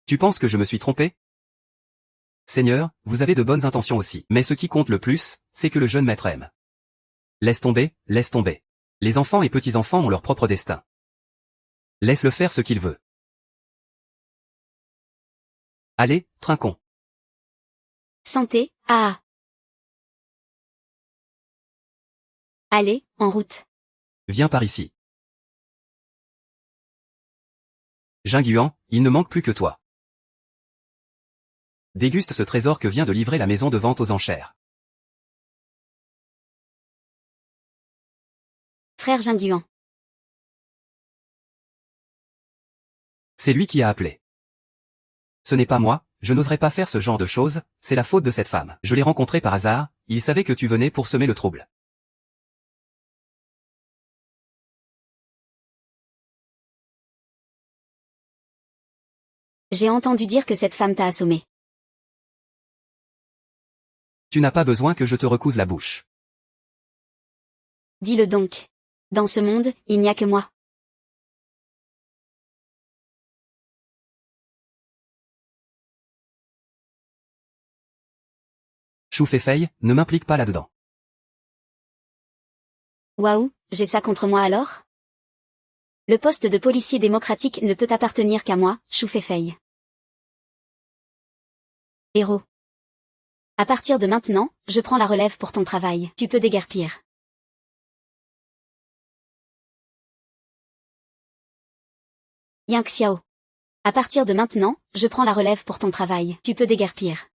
Tu penses que je me suis trompé? Seigneur, vous avez de bonnes intentions aussi. Mais ce qui compte le plus, c'est que le jeune maître aime. Laisse tomber, laisse tomber. Les enfants et petits-enfants ont leur propre destin. Laisse-le faire ce qu'il veut. Allez, trinquons. Santé, ah. Allez, en route. Viens par ici. Jingyuan, il ne manque plus que toi. Déguste ce trésor que vient de livrer la maison de vente aux enchères. Frère Jingyuan. C'est lui qui a appelé. Ce n'est pas moi, je n'oserais pas faire ce genre de choses, c'est la faute de cette femme. Je l'ai rencontré par hasard, il savait que tu venais pour semer le trouble. J'ai entendu dire que cette femme t'a assommé. Tu n'as pas besoin que je te recouse la bouche. Dis-le donc. Dans ce monde, il n'y a que moi. Chou Fei, ne m'implique pas là-dedans. Waouh, j'ai ça contre moi alors? Le poste de policier démocratique ne peut appartenir qu'à moi, Chou Fei. Héros. À partir de maintenant, je prends la relève pour ton travail. Tu peux déguerpir. Yang Xiao. À partir de maintenant, je prends la relève pour ton travail. Tu peux déguerpir.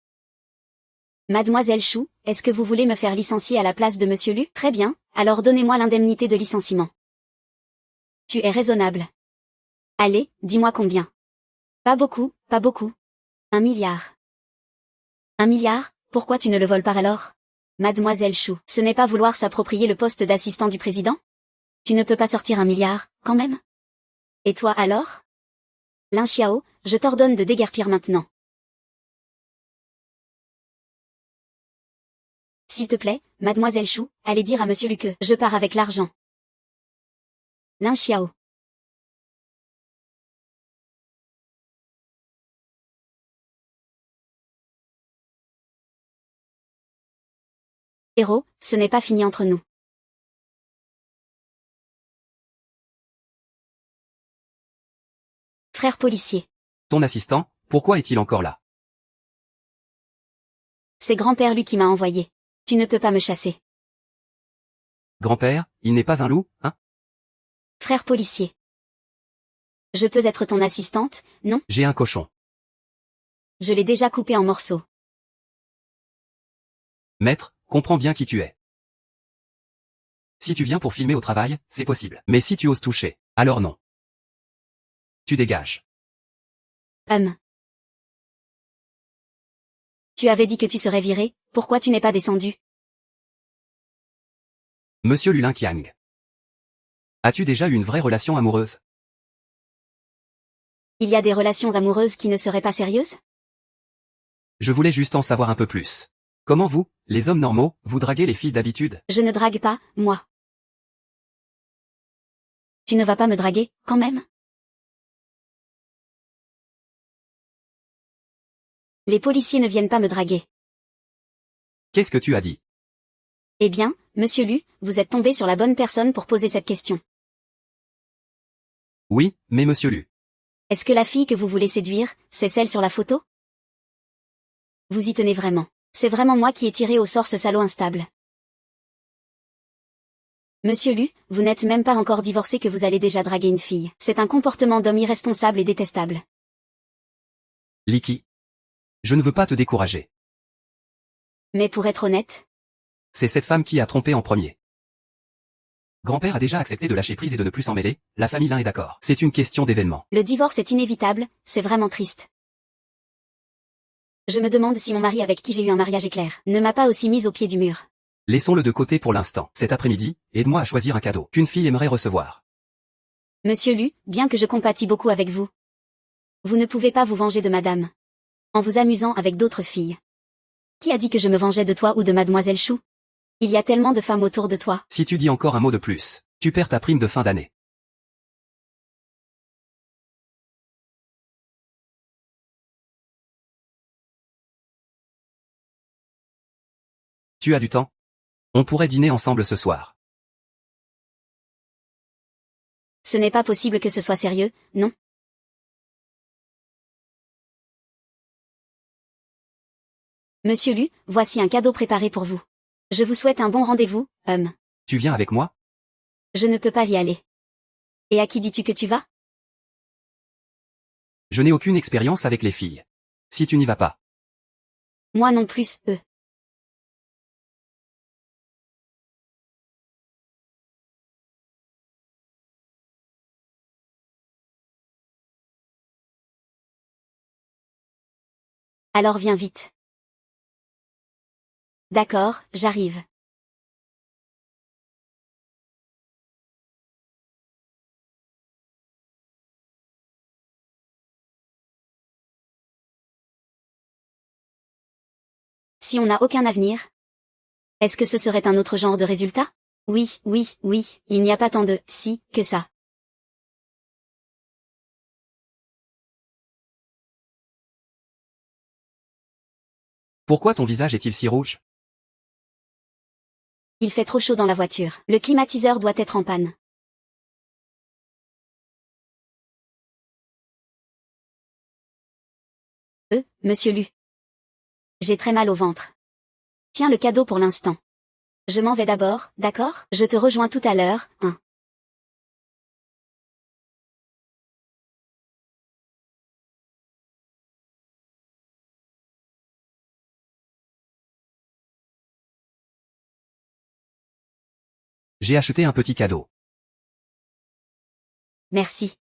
Mademoiselle Chou, est-ce que vous voulez me faire licencier à la place de Monsieur Lu? Très bien, alors donnez-moi l'indemnité de licenciement. Tu es raisonnable. Allez, dis-moi combien. Pas beaucoup, pas beaucoup. 1 milliard. 1 milliard, pourquoi tu ne le voles pas alors? Mademoiselle Chou, ce n'est pas vouloir s'approprier le poste d'assistant du président? Tu ne peux pas sortir 1 milliard, quand même? Et toi alors? Lin Xiao, je t'ordonne de déguerpir maintenant. S'il te plaît, Mademoiselle Chou, allez dire à Monsieur Lu que je pars avec l'argent. Lin Xiao. Héros, ce n'est pas fini entre nous. Frère policier. Ton assistant, pourquoi est-il encore là? C'est grand-père Lu qui m'a envoyé. Tu ne peux pas me chasser. Grand-père, il n'est pas un loup, hein? Frère policier. Je peux être ton assistante, non? J'ai un cochon. Je l'ai déjà coupé en morceaux. Maître, comprends bien qui tu es. Si tu viens pour filmer au travail, c'est possible. Mais si tu oses toucher, alors non. Tu dégages. Tu avais dit que tu serais viré, pourquoi tu n'es pas descendu? Monsieur Lulin Qiang. As-tu déjà eu une vraie relation amoureuse? Il y a des relations amoureuses qui ne seraient pas sérieuses? Je voulais juste en savoir un peu plus. Comment vous, les hommes normaux, vous draguez les filles d'habitude? Je ne drague pas, moi. Tu ne vas pas me draguer, quand même? Les policiers ne viennent pas me draguer. Qu'est-ce que tu as dit? Eh bien, Monsieur Lu, vous êtes tombé sur la bonne personne pour poser cette question. Oui, mais monsieur Lu. Est-ce que la fille que vous voulez séduire, c'est celle sur la photo? Vous y tenez vraiment. C'est vraiment moi qui ai tiré au sort ce salaud instable. Monsieur Lu, vous n'êtes même pas encore divorcé que vous allez déjà draguer une fille. C'est un comportement d'homme irresponsable et détestable. Liki. Je ne veux pas te décourager. Mais pour être honnête, C'est cette femme qui a trompé en premier. Grand-père a déjà accepté de lâcher prise et de ne plus s'en mêler, la famille Lin est d'accord. C'est une question d'événement. le divorce est inévitable, c'est vraiment triste. Je me demande si mon mari avec qui j'ai eu un mariage éclair ne m'a pas aussi mise au pied du mur. Laissons-le de côté pour l'instant. Cet après-midi, aide-moi à choisir un cadeau qu'une fille aimerait recevoir. Monsieur Lu, bien que je compatis beaucoup avec vous, vous ne pouvez pas vous venger de madame. En vous amusant avec d'autres filles. Qui a dit que je me vengeais de toi ou de mademoiselle Chou? Il y a tellement de femmes autour de toi. Si tu dis encore un mot de plus, tu perds ta prime de fin d'année. Tu as du temps? On pourrait dîner ensemble ce soir. Ce n'est pas possible que ce soit sérieux, non? Monsieur Lu, voici un cadeau préparé pour vous. Je vous souhaite un bon rendez-vous, Tu viens avec moi? Je ne peux pas y aller. Et à qui dis-tu que tu vas? Je n'ai aucune expérience avec les filles. Si tu n'y vas pas. Moi non plus, Alors viens vite. D'accord, j'arrive. Si on n'a aucun avenir, est-ce que ce serait un autre genre de résultat? Oui, oui, oui, il n'y a pas tant de « si » que ça. Pourquoi ton visage est-il si rouge? Il fait trop chaud dans la voiture. Le climatiseur doit être en panne. Monsieur Lu. J'ai très mal au ventre. Tiens le cadeau pour l'instant. Je m'en vais d'abord, d'accord? Je te rejoins tout à l'heure, hein. J'ai acheté un petit cadeau. Merci.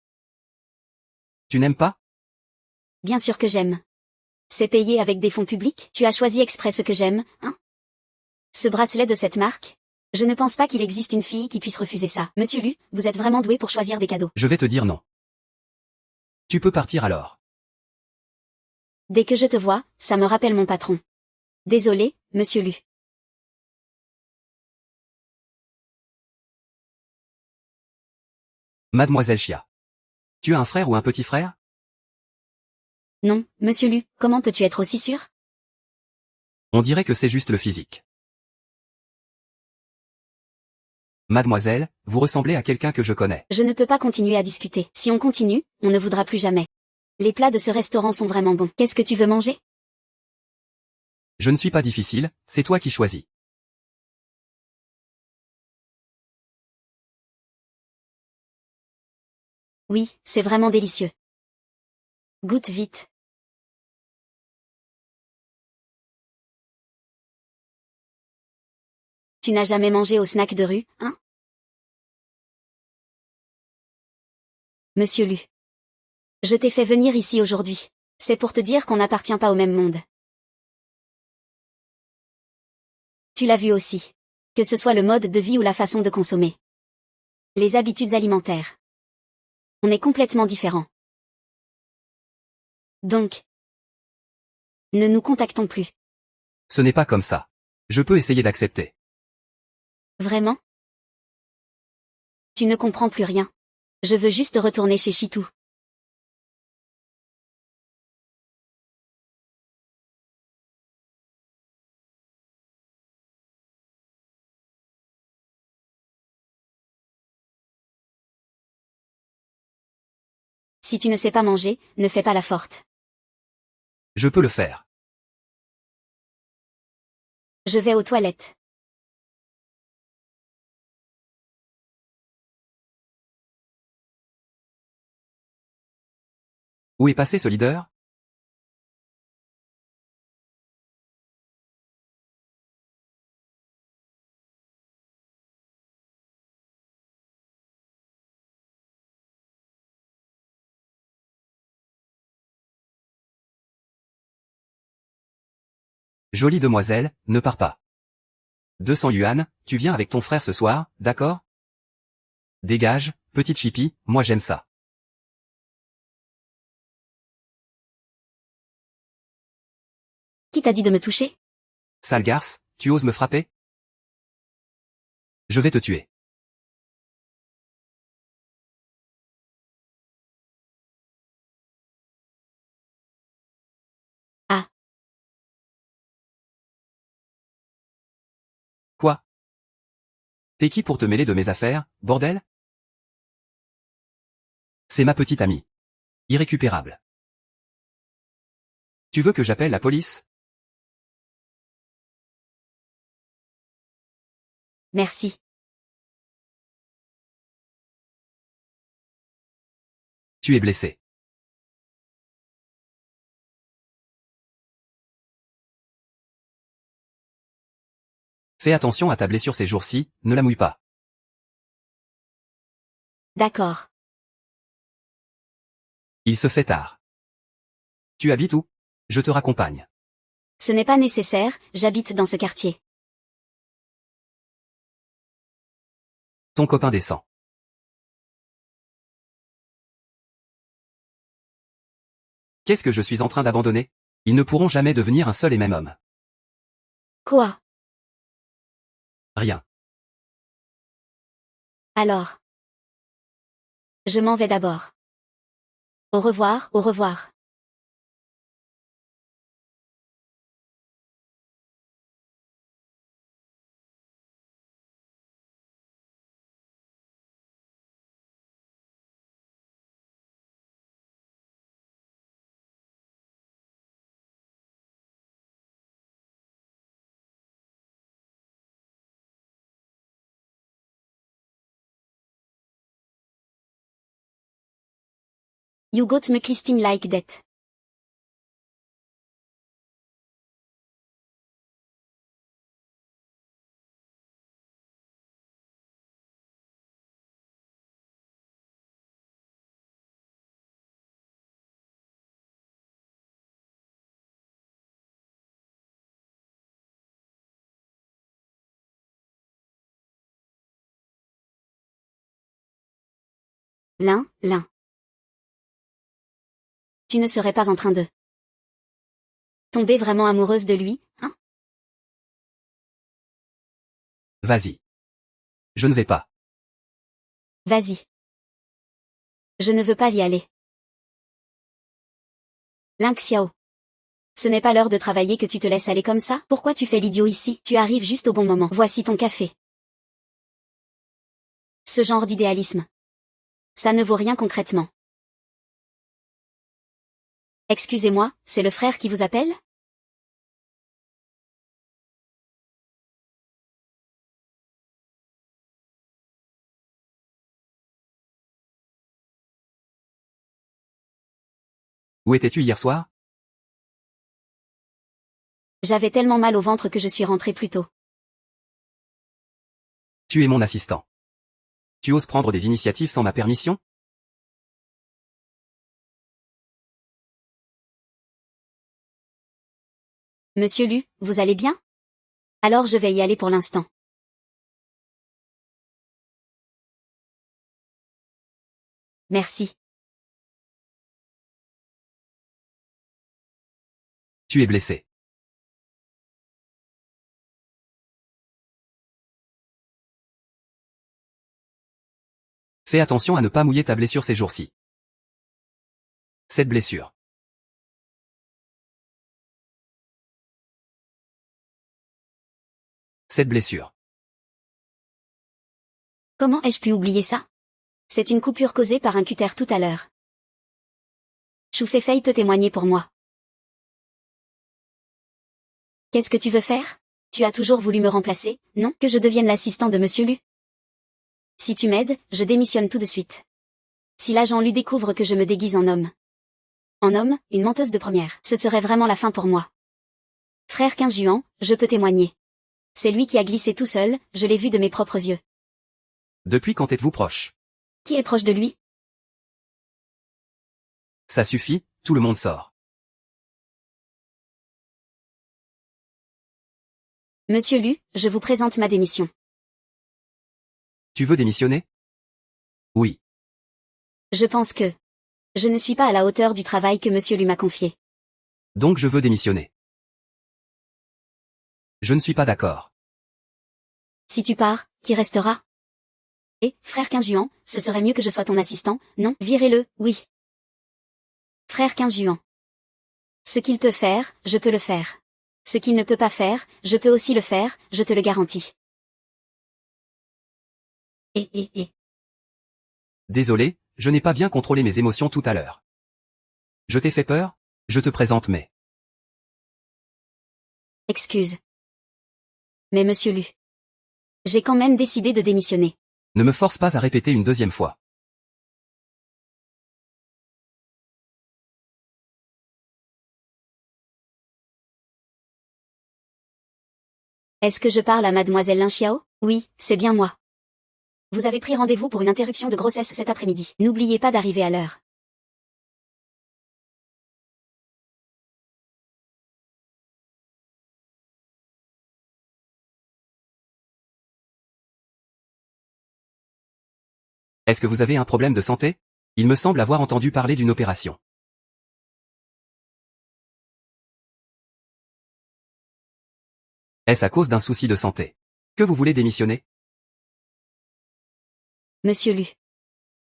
Tu n'aimes pas? Bien sûr que j'aime. C'est payé avec des fonds publics? Tu as choisi exprès ce que j'aime, hein? Ce bracelet de cette marque? Je ne pense pas qu'il existe une fille qui puisse refuser ça. Monsieur Lu, vous êtes vraiment doué pour choisir des cadeaux. Je vais te dire non. Tu peux partir alors. Dès que je te vois, ça me rappelle mon patron. Désolé, monsieur Lu. Mademoiselle Chia. Tu as un frère ou un petit frère? Non, monsieur Lu, comment peux-tu être aussi sûr? On dirait que c'est juste le physique. Mademoiselle, vous ressemblez à quelqu'un que je connais. Je ne peux pas continuer à discuter. Si on continue, on ne voudra plus jamais. Les plats de ce restaurant sont vraiment bons. Qu'est-ce que tu veux manger? Je ne suis pas difficile, c'est toi qui choisis. Oui, c'est vraiment délicieux. Goûte vite. Tu n'as jamais mangé au snack de rue, hein? Monsieur Lu. Je t'ai fait venir ici aujourd'hui. C'est pour te dire qu'on n'appartient pas au même monde. Tu l'as vu aussi. Que ce soit le mode de vie ou la façon de consommer. Les habitudes alimentaires. On est complètement différents. Donc, ne nous contactons plus. Ce n'est pas comme ça. Je peux essayer d'accepter. Vraiment? Tu ne comprends plus rien. Je veux juste retourner chez Chitou. Si tu ne sais pas manger, ne fais pas la forte. Je peux le faire. Je vais aux toilettes. Où est passé ce leader? Jolie demoiselle, ne pars pas. 200 yuan, tu viens avec ton frère ce soir, d'accord? Dégage, petite chipie, moi j'aime ça. Qui t'a dit de me toucher? Sale garce, tu oses me frapper? Je vais te tuer. Ah. Quoi? T'es qui pour te mêler de mes affaires, bordel? C'est ma petite amie. Irrécupérable. Tu veux que j'appelle la police? Merci. Tu es blessé. Fais attention à ta blessure ces jours-ci, ne la mouille pas. D'accord. Il se fait tard. Tu habites où? Je te raccompagne. Ce n'est pas nécessaire, j'habite dans ce quartier. Ton copain descend. Qu'est-ce que je suis en train d'abandonner? Ils ne pourront jamais devenir un seul et même homme. Quoi? Rien. Alors. Je m'en vais d'abord. Au revoir, au revoir. You got me kissing like that. L'un. Tu ne serais pas en train de tomber vraiment amoureuse de lui, hein? Vas-y. Je ne vais pas. Vas-y. Je ne veux pas y aller. Ling Xiao. Ce n'est pas l'heure de travailler que tu te laisses aller comme ça? Pourquoi tu fais l'idiot ici? Tu arrives juste au bon moment. Voici ton café. Ce genre d'idéalisme. Ça ne vaut rien concrètement. Excusez-moi, c'est le frère qui vous appelle? Où étais-tu hier soir? J'avais tellement mal au ventre que je suis rentrée plus tôt. Tu es mon assistant. Tu oses prendre des initiatives sans ma permission? Monsieur Lu, vous allez bien? Alors je vais y aller pour l'instant. Merci. Tu es blessé. Fais attention à ne pas mouiller ta blessure ces jours-ci. Cette blessure. Cette blessure. Comment ai-je pu oublier ça? C'est une coupure causée par un cutter tout à l'heure. Chou Fei peut témoigner pour moi. Qu'est-ce que tu veux faire? Tu as toujours voulu me remplacer, non? Que je devienne l'assistant de Monsieur Lu? Si tu m'aides, je démissionne tout de suite. Si l'agent Lu découvre que je me déguise en homme. En homme, une menteuse de première. Ce serait vraiment la fin pour moi. Frère Qin, je peux témoigner. C'est lui qui a glissé tout seul, je l'ai vu de mes propres yeux. Depuis quand êtes-vous proche? Qui est proche de lui? Ça suffit, tout le monde sort. Monsieur Lu, je vous présente ma démission. Tu veux démissionner? Oui. Je pense que je ne suis pas à la hauteur du travail que Monsieur Lu m'a confié. Donc je veux démissionner. Je ne suis pas d'accord. Si tu pars, qui restera? Et, frère Qin, ce serait mieux que je sois ton assistant, non? Virez-le, oui. Frère Qin. Ce qu'il peut faire, je peux le faire. Ce qu'il ne peut pas faire, je peux aussi le faire, je te le garantis. Et. Désolé, je n'ai pas bien contrôlé mes émotions tout à l'heure. Je t'ai fait peur? Je te présente mais... Excuse. Mais Monsieur Lu. J'ai quand même décidé de démissionner. Ne me force pas à répéter une deuxième fois. Est-ce que je parle à mademoiselle Lin Xiao? Oui, c'est bien moi. Vous avez pris rendez-vous pour une interruption de grossesse cet après-midi. N'oubliez pas d'arriver à l'heure. Est-ce que vous avez un problème de santé? Il me semble avoir entendu parler d'une opération. Est-ce à cause d'un souci de santé? Que vous voulez démissionner? Monsieur Lu.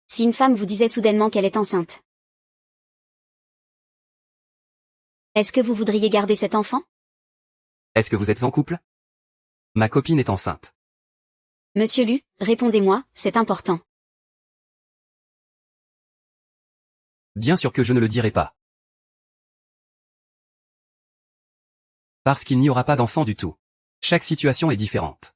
Si une femme vous disait soudainement qu'elle est enceinte, est-ce que vous voudriez garder cet enfant? Est-ce que vous êtes en couple? Ma copine est enceinte. Monsieur Lu, répondez-moi, c'est important. Bien sûr que je ne le dirai pas. Parce qu'il n'y aura pas d'enfant du tout. Chaque situation est différente.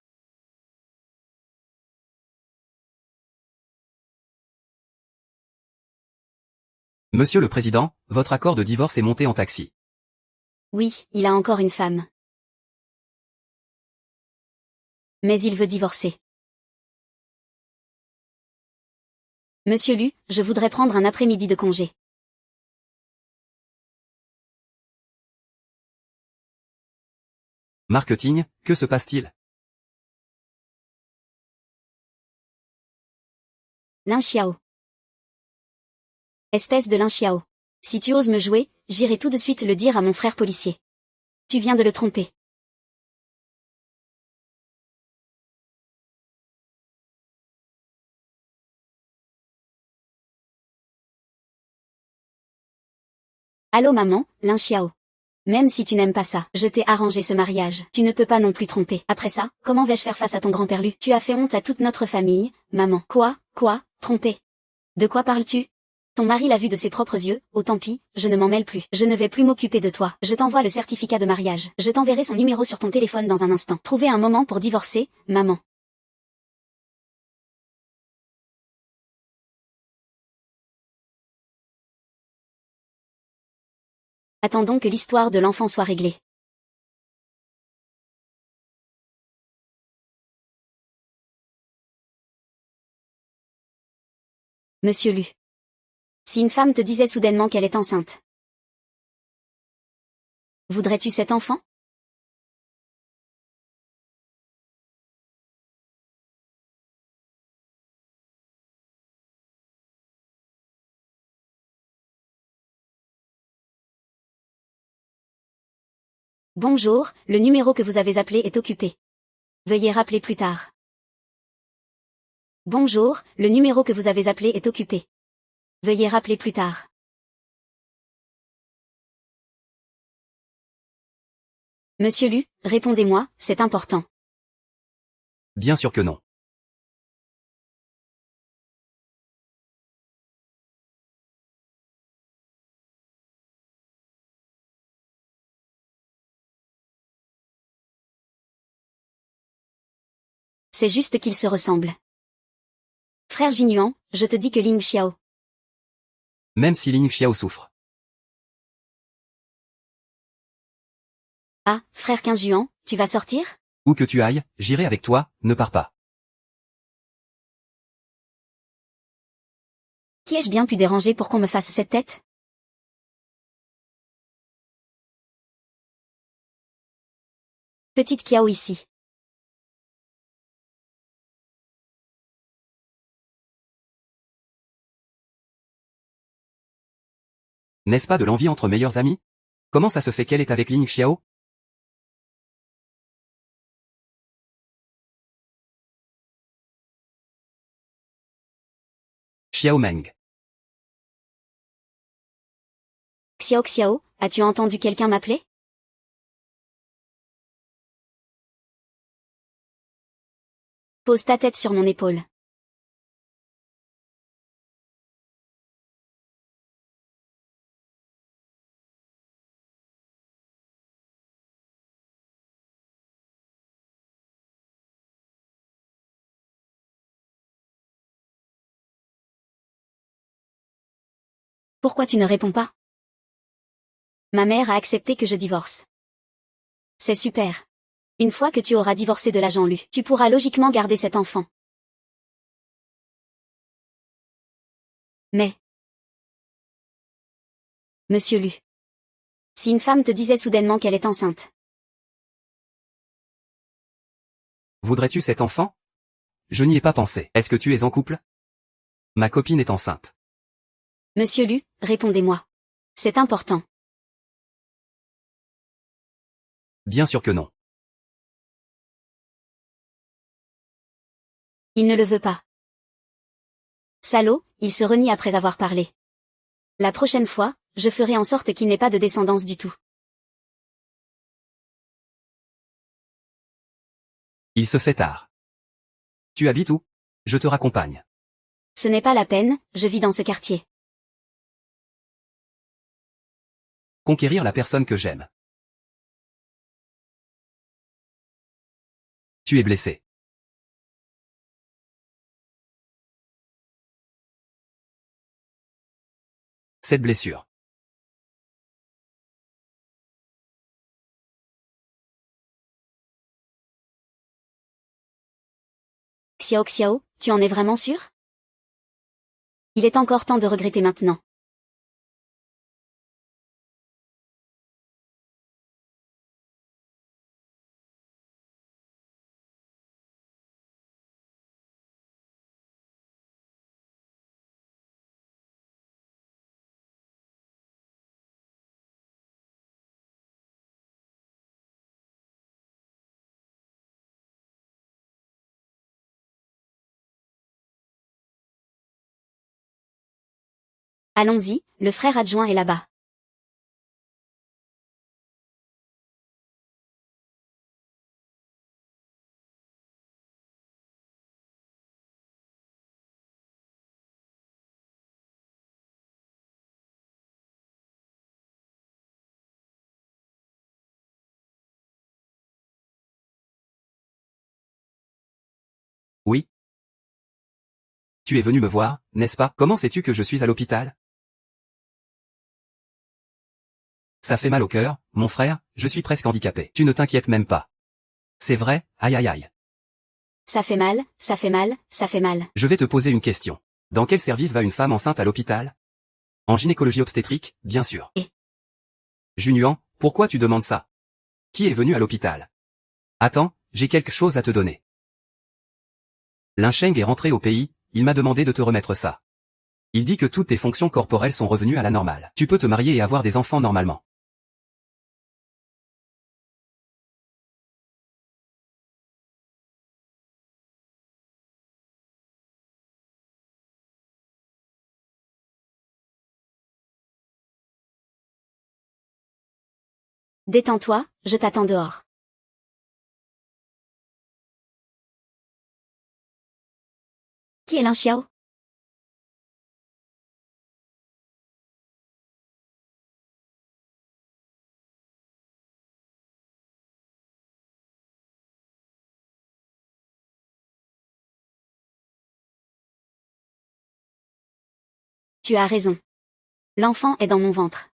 Monsieur le Président, votre accord de divorce est monté en taxi. Oui, il a encore une femme. Mais il veut divorcer. Monsieur Lu, je voudrais prendre un après-midi de congé. Marketing, que se passe-t-il? Lin Xiao. Espèce de Lin Xiao. Si tu oses me jouer, j'irai tout de suite le dire à mon frère policier. Tu viens de le tromper. Allô maman, Lin Xiao. Même si tu n'aimes pas ça, je t'ai arrangé ce mariage. Tu ne peux pas non plus tromper. Après ça, comment vais-je faire face à ton grand-père Lu? Tu as fait honte à toute notre famille, maman. Quoi? Tromper? De quoi parles-tu? Ton mari l'a vu de ses propres yeux, oh tant pis, je ne m'en mêle plus. Je ne vais plus m'occuper de toi. Je t'envoie le certificat de mariage. Je t'enverrai son numéro sur ton téléphone dans un instant. Trouvez un moment pour divorcer, maman. Attendons que l'histoire de l'enfant soit réglée. Monsieur Lu. Si une femme te disait soudainement qu'elle est enceinte, voudrais-tu cet enfant? Bonjour, le numéro que vous avez appelé est occupé. Veuillez rappeler plus tard. Bonjour, le numéro que vous avez appelé est occupé. Veuillez rappeler plus tard. Monsieur Lu, répondez-moi, c'est important. Bien sûr que non. C'est juste qu'ils se ressemblent. Frère Jinuan, je te dis que Ling Xiao. Même si Ling Xiao souffre. Ah, frère Qinjuan, tu vas sortir? Où que tu ailles, j'irai avec toi, ne pars pas. Qui ai-je bien pu déranger pour qu'on me fasse cette tête? Petite Kiao ici. N'est-ce pas de l'envie entre meilleurs amis? Comment ça se fait qu'elle est avec Ling Xiao? Xiao Meng. Xiao, as-tu entendu quelqu'un m'appeler? Pose ta tête sur mon épaule. Pourquoi tu ne réponds pas? Ma mère a accepté que je divorce. C'est super. Une fois que tu auras divorcé de l'agent Lu, tu pourras logiquement garder cet enfant. Mais... Monsieur Lu. Si une femme te disait soudainement qu'elle est enceinte, Voudrais-tu cet enfant? Je n'y ai pas pensé. Est-ce que tu es en couple? Ma copine est enceinte. Monsieur Lu, répondez-moi. C'est important. Bien sûr que non. Il ne le veut pas. Salaud, il se renie après avoir parlé. La prochaine fois, je ferai en sorte qu'il n'ait pas de descendance du tout. Il se fait tard. Tu habites où? Je te raccompagne. Ce n'est pas la peine, je vis dans ce quartier. Conquérir la personne que j'aime. Tu es blessé. Cette blessure. Xiao Xiao, tu en es vraiment sûr? Il est encore temps de regretter maintenant. Allons-y, le frère adjoint est là-bas. Oui. Tu es venu me voir, n'est-ce pas? Comment sais-tu que je suis à l'hôpital? Ça fait mal au cœur, mon frère, je suis presque handicapé. Tu ne t'inquiètes même pas. C'est vrai, aïe aïe aïe. Ça fait mal, ça fait mal, ça fait mal. Je vais te poser une question. Dans quel service va une femme enceinte à l'hôpital? En gynécologie obstétrique, bien sûr. Et Junuan, pourquoi tu demandes ça? Qui est venu à l'hôpital? Attends, j'ai quelque chose à te donner. Lin Sheng est rentré au pays, il m'a demandé de te remettre ça. Il dit que toutes tes fonctions corporelles sont revenues à la normale. Tu peux te marier et avoir des enfants normalement. détends-toi, je t'attends dehors. Qui est Lin Xiao? Tu as raison. L'enfant est dans mon ventre.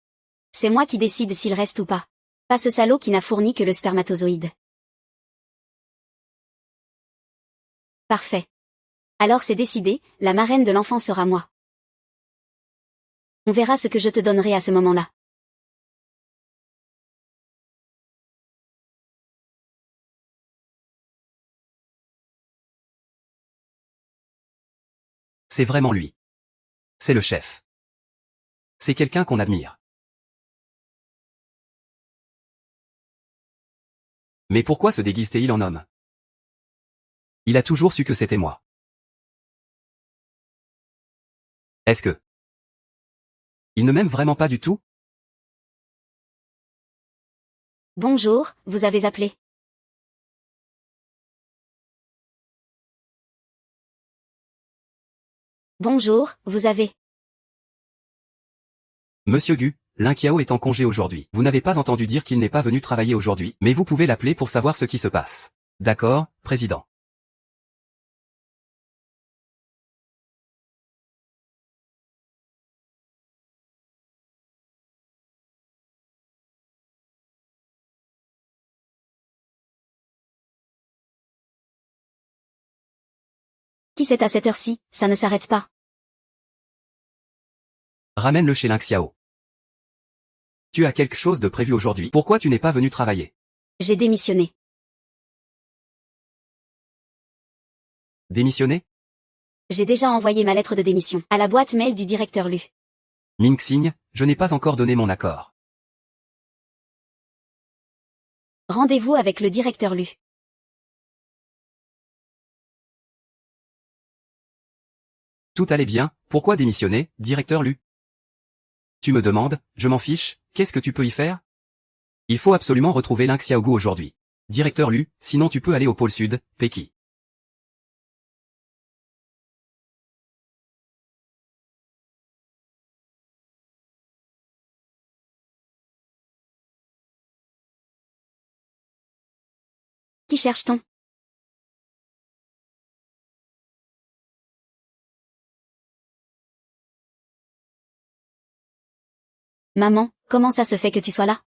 C'est moi qui décide s'il reste ou pas. Pas ce salaud qui n'a fourni que le spermatozoïde. Parfait. Alors c'est décidé, la marraine de l'enfant sera moi. On verra ce que je te donnerai à ce moment-là. C'est vraiment lui. C'est le chef. C'est quelqu'un qu'on admire. Mais pourquoi se déguise-t-il en homme? Il a toujours su que c'était moi. Est-ce que... Il ne m'aime vraiment pas du tout? Bonjour, vous avez appelé. Bonjour, vous avez... Monsieur Gu, Lin Qiao est en congé aujourd'hui. Vous n'avez pas entendu dire qu'il n'est pas venu travailler aujourd'hui, mais vous pouvez l'appeler pour savoir ce qui se passe. D'accord, président. Qui c'est à cette heure-ci, ça ne s'arrête pas. Ramène-le chez Lin Xiao. Tu as quelque chose de prévu aujourd'hui. Pourquoi tu n'es pas venu travailler? J'ai démissionné. Démissionner? J'ai déjà envoyé ma lettre de démission à la boîte mail du directeur Lu. Ming-Xing, je n'ai pas encore donné mon accord. Rendez-vous avec le directeur Lu. Tout allait bien, pourquoi démissionner, directeur Lu? Tu me demandes, je m'en fiche, qu'est-ce que tu peux y faire? Il faut absolument retrouver Ling Xiaogu aujourd'hui. Directeur Lu, sinon tu peux aller au pôle sud, Péki. Qui cherche-t-on? Maman, comment ça se fait que tu sois là?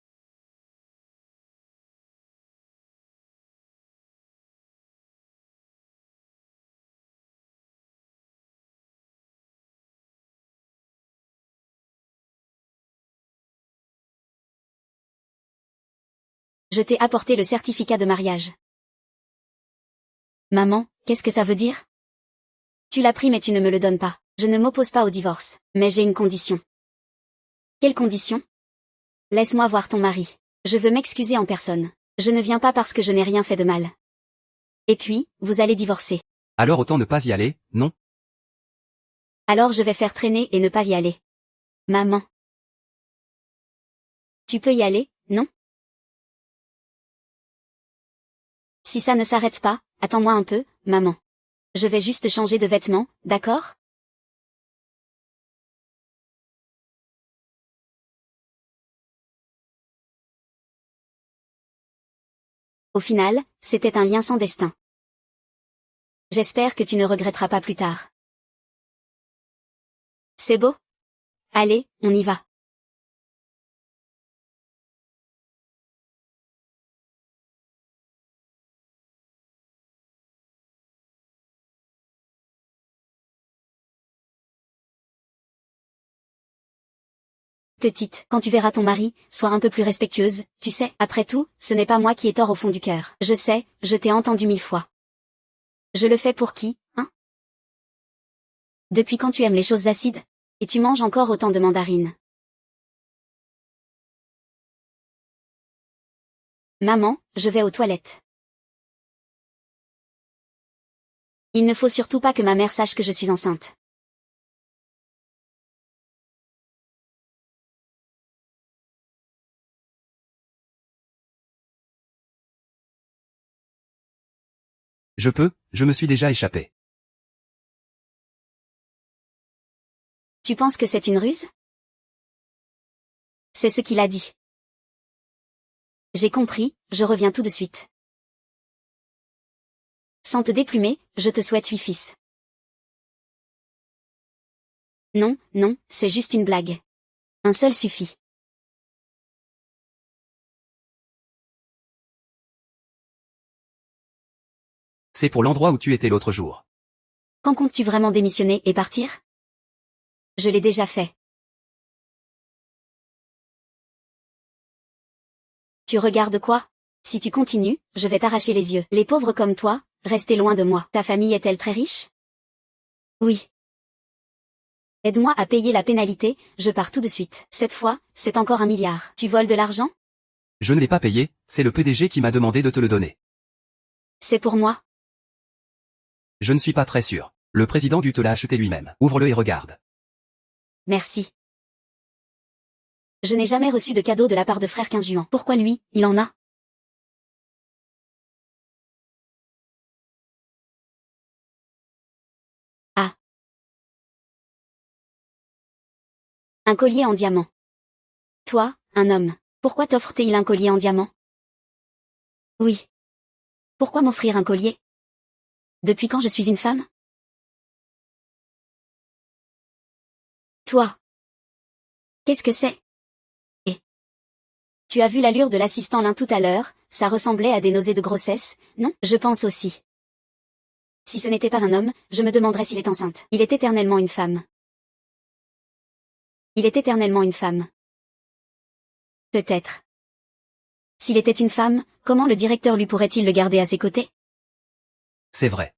Je t'ai apporté le certificat de mariage. Maman, qu'est-ce que ça veut dire? Tu l'as pris mais tu ne me le donnes pas. Je ne m'oppose pas au divorce, mais j'ai une condition. Quelle condition? Laisse-moi voir ton mari. Je veux m'excuser en personne. Je ne viens pas parce que je n'ai rien fait de mal. Et puis, vous allez divorcer. Alors autant ne pas y aller, non? Alors je vais faire traîner et ne pas y aller. Maman. Tu peux y aller, non? Si ça ne s'arrête pas, attends-moi un peu, maman. Je vais juste changer de vêtements, d'accord? Au final, c'était un lien sans destin. J'espère que tu ne regretteras pas plus tard. C'est beau? Allez, on y va. Petite, quand tu verras ton mari, sois un peu plus respectueuse, tu sais, après tout, ce n'est pas moi qui ai tort au fond du cœur. Je sais, je t'ai entendu 1000 fois. Je le fais pour qui, hein? Depuis quand tu aimes les choses acides? Et tu manges encore autant de mandarines. Maman, je vais aux toilettes. Il ne faut surtout pas que ma mère sache que je suis enceinte. Je me suis déjà échappé. Tu penses que c'est une ruse? C'est ce qu'il a dit. J'ai compris, je reviens tout de suite. Sans te déplumer, je te souhaite 8 fils. Non, non, c'est juste une blague. Un seul suffit. C'est pour l'endroit où tu étais l'autre jour. Quand comptes-tu vraiment démissionner et partir? Je l'ai déjà fait. Tu regardes quoi? Si tu continues, je vais t'arracher les yeux. Les pauvres comme toi, restez loin de moi. Ta famille est-elle très riche? Oui. Aide-moi à payer la pénalité, je pars tout de suite. Cette fois, c'est encore 1 milliard. Tu voles de l'argent? Je ne l'ai pas payé, c'est le PDG qui m'a demandé de te le donner. C'est pour moi. Je ne suis pas très sûr. Le président du te l'a acheté lui-même. Ouvre-le et regarde. Merci. Je n'ai jamais reçu de cadeau de la part de frère Quinjuan. Pourquoi lui, il en a? Ah. Un collier en diamant. Toi, un homme, pourquoi t'offre-t-il un collier en diamant? Oui. Pourquoi m'offrir un collier? Depuis quand je suis une femme? Toi. Qu'est-ce que c'est? Et tu as vu l'allure de l'assistant Lin tout à l'heure, ça ressemblait à des nausées de grossesse, non? Je pense aussi. Si ce n'était pas un homme, je me demanderais s'il est enceinte. Il est éternellement une femme. Il est éternellement une femme. Peut-être. S'il était une femme, comment le directeur lui pourrait-il le garder à ses côtés? C'est vrai.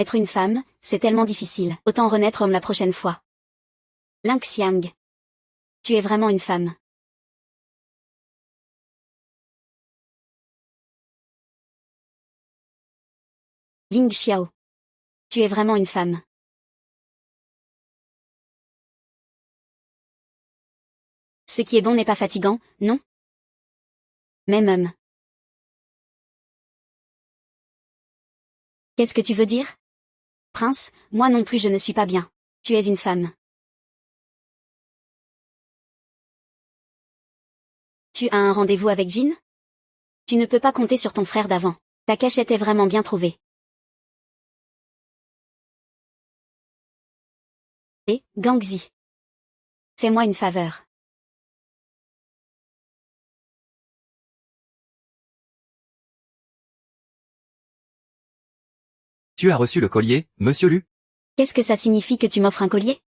Être une femme, c'est tellement difficile. Autant renaître homme la prochaine fois. Ling Xiang. Tu es vraiment une femme. Ling Xiao. Tu es vraiment une femme. Ce qui est bon n'est pas fatigant, non? Même. Qu'est-ce que tu veux dire? Prince, moi non plus je ne suis pas bien. Tu es une femme. Tu as un rendez-vous avec Jin? Tu ne peux pas compter sur ton frère d'avant. Ta cachette est vraiment bien trouvée. Et, Gangxi. Fais-moi une faveur. Tu as reçu le collier, monsieur Lu? Qu'est-ce que ça signifie que tu m'offres un collier?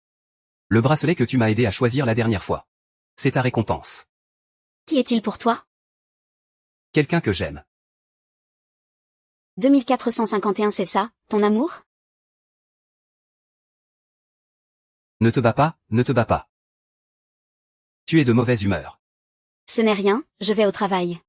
Le bracelet que tu m'as aidé à choisir la dernière fois. C'est ta récompense. Qui est-il pour toi? Quelqu'un que j'aime. 2451 c'est ça, ton amour? Ne te bats pas, ne te bats pas. Tu es de mauvaise humeur. Ce n'est rien, je vais au travail.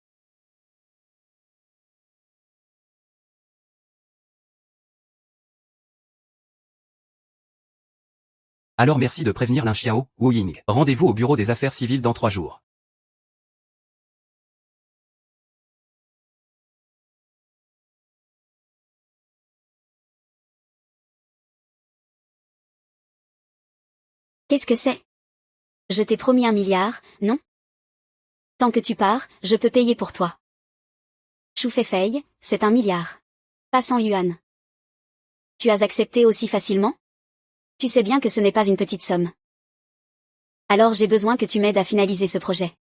Alors merci de prévenir Lin Xiao, Wu Ying. Rendez-vous au bureau des affaires civiles dans 3 jours. Qu'est-ce que c'est? Je t'ai promis 1 milliard, non? Tant que tu pars, je peux payer pour toi. Chou Fei, c'est 1 milliard. Pas 100 yuan. Tu as accepté aussi facilement? Tu sais bien que ce n'est pas une petite somme. Alors j'ai besoin que tu m'aides à finaliser ce projet.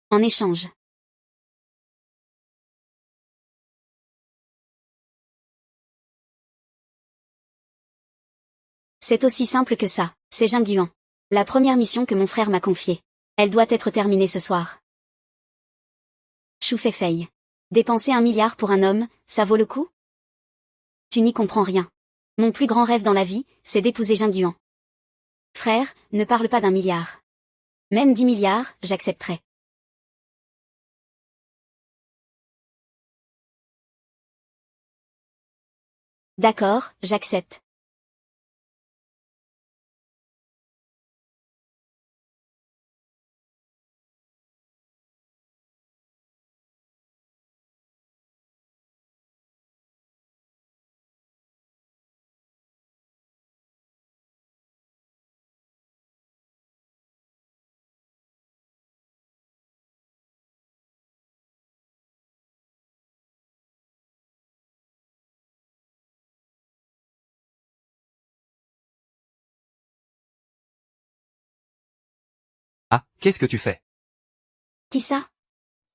En échange. C'est aussi simple que ça, c'est Jingguan. La première mission que mon frère m'a confiée. Elle doit être terminée ce soir. Chou Fei. Dépenser 1 milliard pour un homme, ça vaut le coup? Tu n'y comprends rien. Mon plus grand rêve dans la vie, c'est d'épouser Jingguan. Frère, ne parle pas d'1 milliard. Même 10 milliards, j'accepterai. D'accord, j'accepte. Ah, qu'est-ce que tu fais? Qui ça?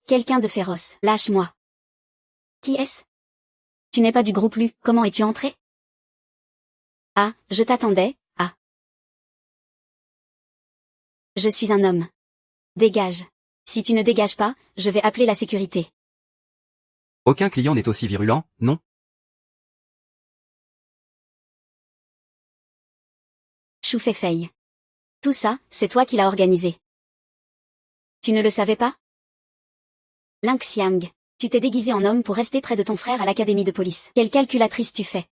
Quelqu'un de féroce. Lâche-moi. Qui est-ce? Tu n'es pas du groupe Lu, comment es-tu entré? Ah, je t'attendais, ah. Je suis un homme. Dégage. Si tu ne dégages pas, je vais appeler la sécurité. Aucun client n'est aussi virulent, non? Chou Fei. Tout ça, c'est toi qui l'as organisé. Tu ne le savais pas? Ling Xiang. Tu t'es déguisé en homme pour rester près de ton frère à l'académie de police. Quelle calculatrice tu fais?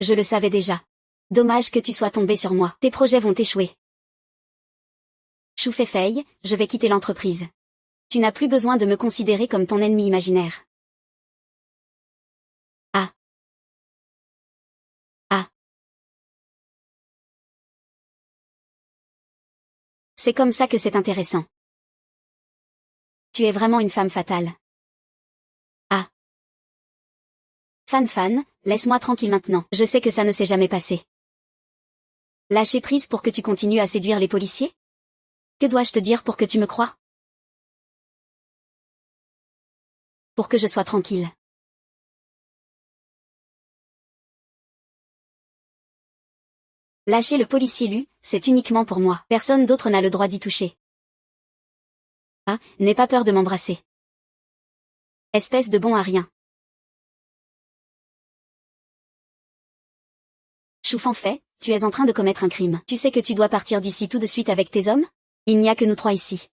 Je le savais déjà. Dommage que tu sois tombé sur moi. Tes projets vont échouer. Chou Fei, je vais quitter l'entreprise. Tu n'as plus besoin de me considérer comme ton ennemi imaginaire. Ah. Ah. C'est comme ça que c'est intéressant. Tu es vraiment une femme fatale. Ah. Fan, laisse-moi tranquille maintenant. Je sais que ça ne s'est jamais passé. Lâcher prise pour que tu continues à séduire les policiers? Que dois-je te dire pour que tu me crois? Pour que je sois tranquille. Lâcher le policier Lu, c'est uniquement pour moi. Personne d'autre n'a le droit d'y toucher. Ah, n'aie pas peur de m'embrasser. Espèce de bon à rien. Choufan fait, tu es en train de commettre un crime. Tu sais que tu dois partir d'ici tout de suite avec tes hommes? Il n'y a que nous trois ici.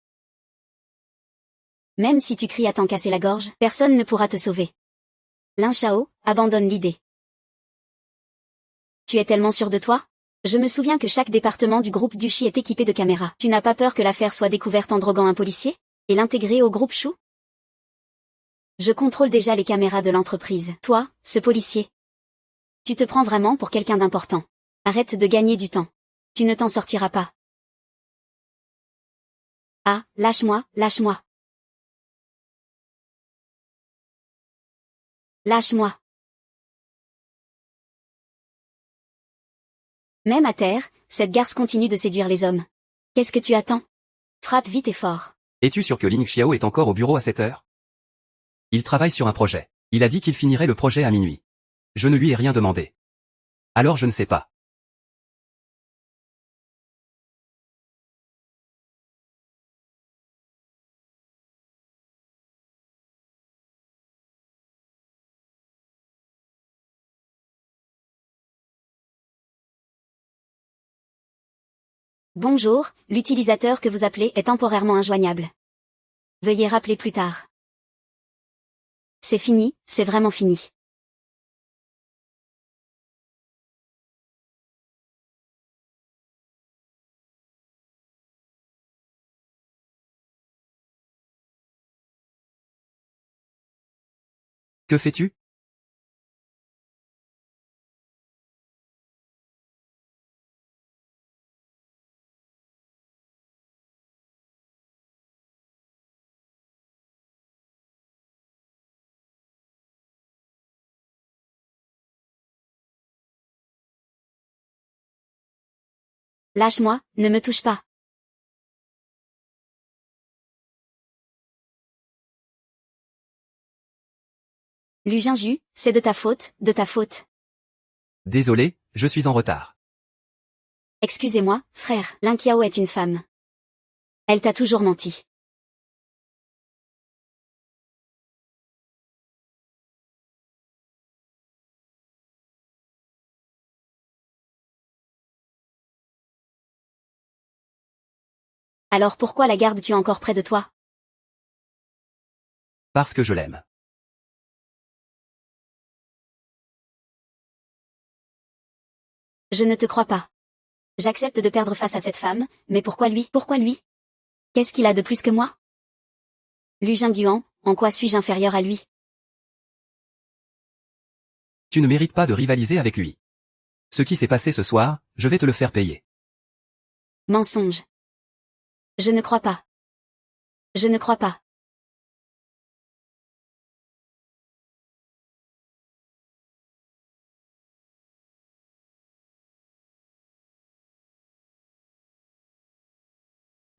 Même si tu cries à t'en casser la gorge, personne ne pourra te sauver. Lin Shao, abandonne l'idée. Tu es tellement sûr de toi? Je me souviens que chaque département du groupe Dushi est équipé de caméras. Tu n'as pas peur que l'affaire soit découverte en droguant un policier? Et l'intégrer au groupe Chou? Je contrôle déjà les caméras de l'entreprise. Toi, ce policier. Tu te prends vraiment pour quelqu'un d'important. Arrête de gagner du temps. Tu ne t'en sortiras pas. Ah, lâche-moi, lâche-moi. Lâche-moi. Même à terre, cette garce continue de séduire les hommes. Qu'est-ce que tu attends? Frappe vite et fort. Es-tu sûr que Ling Xiao est encore au bureau à cette heure? Il travaille sur un projet. Il a dit qu'il finirait le projet à minuit. Je ne lui ai rien demandé. Alors je ne sais pas. Bonjour, l'utilisateur que vous appelez est temporairement injoignable. Veuillez rappeler plus tard. C'est fini, c'est vraiment fini. Que fais-tu? Lâche-moi, ne me touche pas. Lu Jinju, c'est de ta faute, de ta faute. Désolé, je suis en retard. Excusez-moi, frère, Lin Qiao est une femme. Elle t'a toujours menti. Alors pourquoi la gardes-tu encore près de toi? Parce que je l'aime. Je ne te crois pas. J'accepte de perdre face à cette femme, mais pourquoi lui? Pourquoi lui? Qu'est-ce qu'il a de plus que moi? Lu Jingguan, en quoi suis-je inférieur à lui? Tu ne mérites pas de rivaliser avec lui. Ce qui s'est passé ce soir, je vais te le faire payer. Mensonge. Je ne crois pas. Je ne crois pas.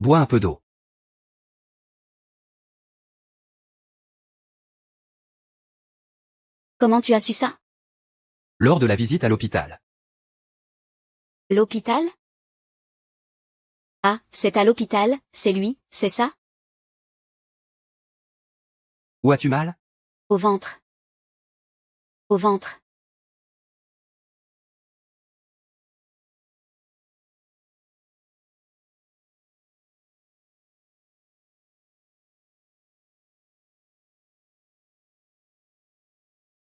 Bois un peu d'eau. Comment tu as su ça? Lors de la visite à l'hôpital. L'hôpital? Ah, c'est à l'hôpital, c'est lui, c'est ça? Où as-tu mal? Au ventre. Au ventre.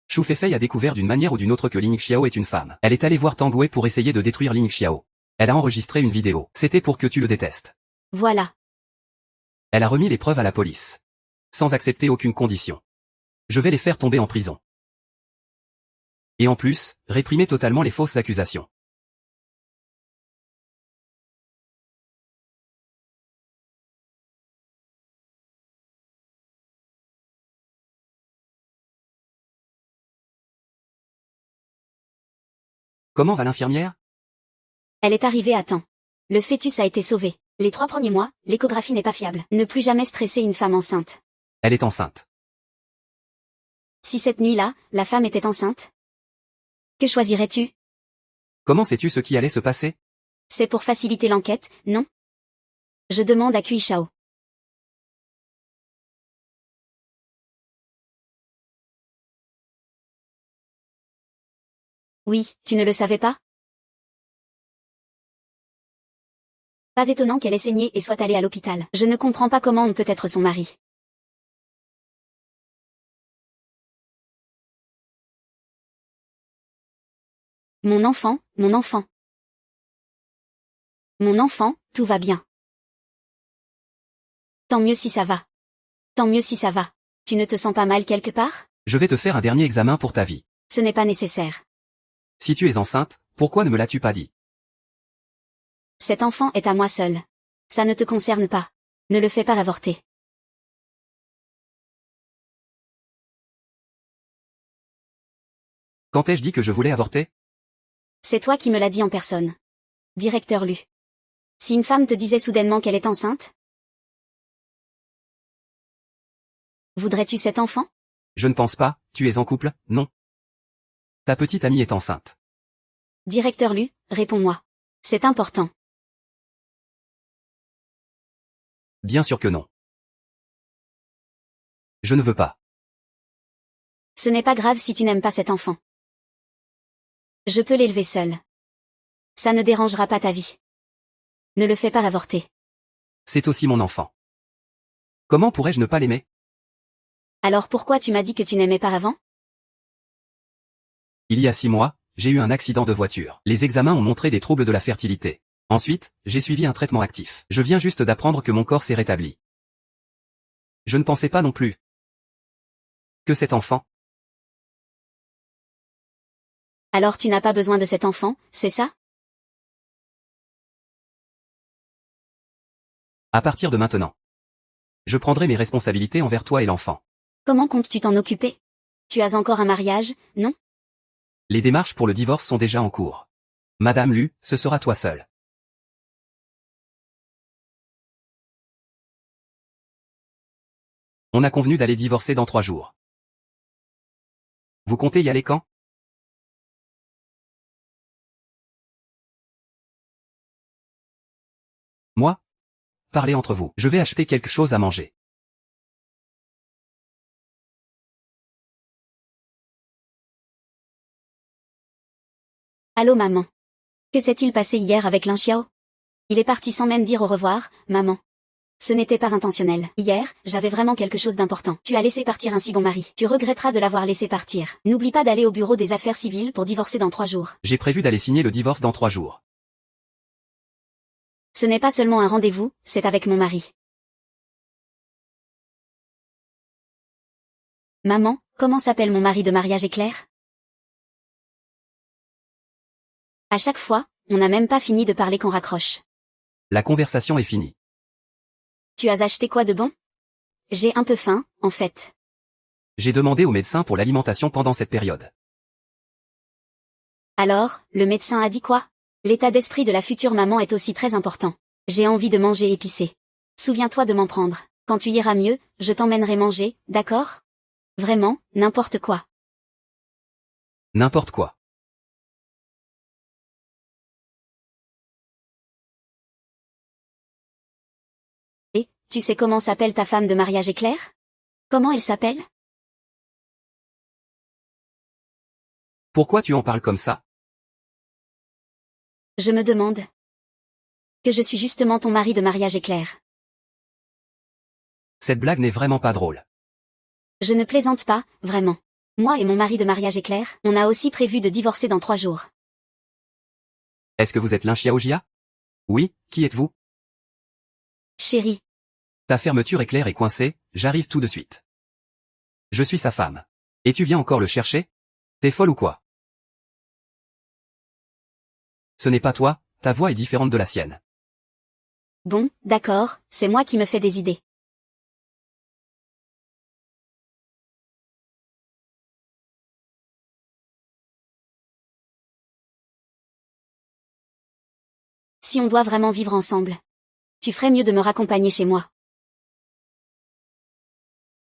Shu Feifei a découvert d'une manière ou d'une autre que Ling Xiao est une femme. Elle est allée voir Tang Wei pour essayer de détruire Ling Xiao. Elle a enregistré une vidéo. C'était pour que tu le détestes. Voilà. Elle a remis les preuves à la police. Sans accepter aucune condition. Je vais les faire tomber en prison. Et en plus, réprimer totalement les fausses accusations. Comment va l'infirmière? Elle est arrivée à temps. Le fœtus a été sauvé. Les 3 premiers mois, l'échographie n'est pas fiable. Ne plus jamais stresser une femme enceinte. Elle est enceinte. Si cette nuit-là, la femme était enceinte? Que choisirais-tu? Comment sais-tu ce qui allait se passer? C'est pour faciliter l'enquête, non? Je demande à Kui Shao. Oui, tu ne le savais pas? Pas étonnant qu'elle ait saigné et soit allée à l'hôpital. Je ne comprends pas comment on peut être son mari. Mon enfant, mon enfant. Mon enfant, tout va bien. Tant mieux si ça va. Tant mieux si ça va. Tu ne te sens pas mal quelque part? Je vais te faire un dernier examen pour ta vie. Ce n'est pas nécessaire. Si tu es enceinte, pourquoi ne me l'as-tu pas dit? Cet enfant est à moi seul. Ça ne te concerne pas. Ne le fais pas avorter. Quand ai-je dit que je voulais avorter? C'est toi qui me l'as dit en personne. Directeur Lu. Si une femme te disait soudainement qu'elle est enceinte? Voudrais-tu cet enfant? Je ne pense pas, tu es en couple, non? Ta petite amie est enceinte. Directeur Lu, réponds-moi. C'est important. Bien sûr que non. Je ne veux pas. Ce n'est pas grave si tu n'aimes pas cet enfant. Je peux l'élever seul. Ça ne dérangera pas ta vie. Ne le fais pas avorter. C'est aussi mon enfant. Comment pourrais-je ne pas l'aimer? Alors pourquoi tu m'as dit que tu n'aimais pas avant? Il y a 6 mois, j'ai eu un accident de voiture. Les examens ont montré des troubles de la fertilité. Ensuite, j'ai suivi un traitement actif. Je viens juste d'apprendre que mon corps s'est rétabli. Je ne pensais pas non plus que cet enfant. Alors tu n'as pas besoin de cet enfant, c'est ça? À partir de maintenant, je prendrai mes responsabilités envers toi et l'enfant. Comment comptes-tu t'en occuper? Tu as encore un mariage, non? Les démarches pour le divorce sont déjà en cours. Madame Lu, ce sera toi seule. On a convenu d'aller divorcer dans 3 jours. Vous comptez y aller quand? Moi? Parlez entre vous. Je vais acheter quelque chose à manger. Allô maman. Que s'est-il passé hier avec Lin Xiao? Il est parti sans même dire au revoir, maman. Ce n'était pas intentionnel. Hier, j'avais vraiment quelque chose d'important. Tu as laissé partir un si bon mari. Tu regretteras de l'avoir laissé partir. N'oublie pas d'aller au bureau des affaires civiles pour divorcer dans 3 jours. J'ai prévu d'aller signer le divorce dans 3 jours. Ce n'est pas seulement un rendez-vous, c'est avec mon mari. Maman, comment s'appelle mon mari de mariage éclair? À chaque fois, on n'a même pas fini de parler qu'on raccroche. La conversation est finie. Tu as acheté quoi de bon? J'ai un peu faim, en fait. J'ai demandé au médecin pour l'alimentation pendant cette période. Alors, le médecin a dit quoi? L'état d'esprit de la future maman est aussi très important. J'ai envie de manger épicé. Souviens-toi de m'en prendre. Quand tu iras mieux, je t'emmènerai manger, d'accord? Vraiment, n'importe quoi. N'importe quoi. Et, tu sais comment s'appelle ta femme de mariage éclair? Comment elle s'appelle? Pourquoi tu en parles comme ça? Je me demande. Que je suis justement ton mari de mariage éclair. Cette blague n'est vraiment pas drôle. Je ne plaisante pas, vraiment. Moi et mon mari de mariage éclair, on a aussi prévu de divorcer dans 3 jours. Est-ce que vous êtes Lin Xiaojia? Oui, qui êtes-vous? Chérie, Ta fermeture éclair est coincée, j'arrive tout de suite. Je suis sa femme. Et tu viens encore le chercher? T'es folle ou quoi? Ce n'est pas toi, ta voix est différente de la sienne. bon, d'accord, c'est moi qui me fais des idées. Si on doit vraiment vivre ensemble, tu ferais mieux de me raccompagner chez moi.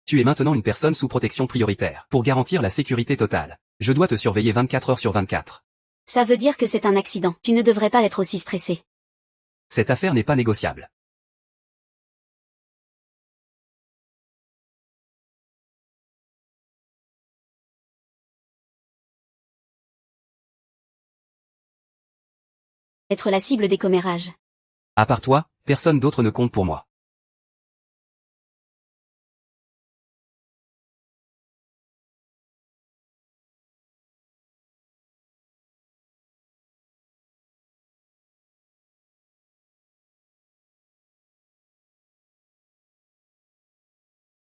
Tu es maintenant une personne sous protection prioritaire. Pour garantir la sécurité totale, je dois te surveiller 24 heures sur 24. Ça veut dire que c'est un accident. Tu ne devrais pas être aussi stressé. Cette affaire n'est pas négociable. Être la cible des commérages. À part toi, personne d'autre ne compte pour moi.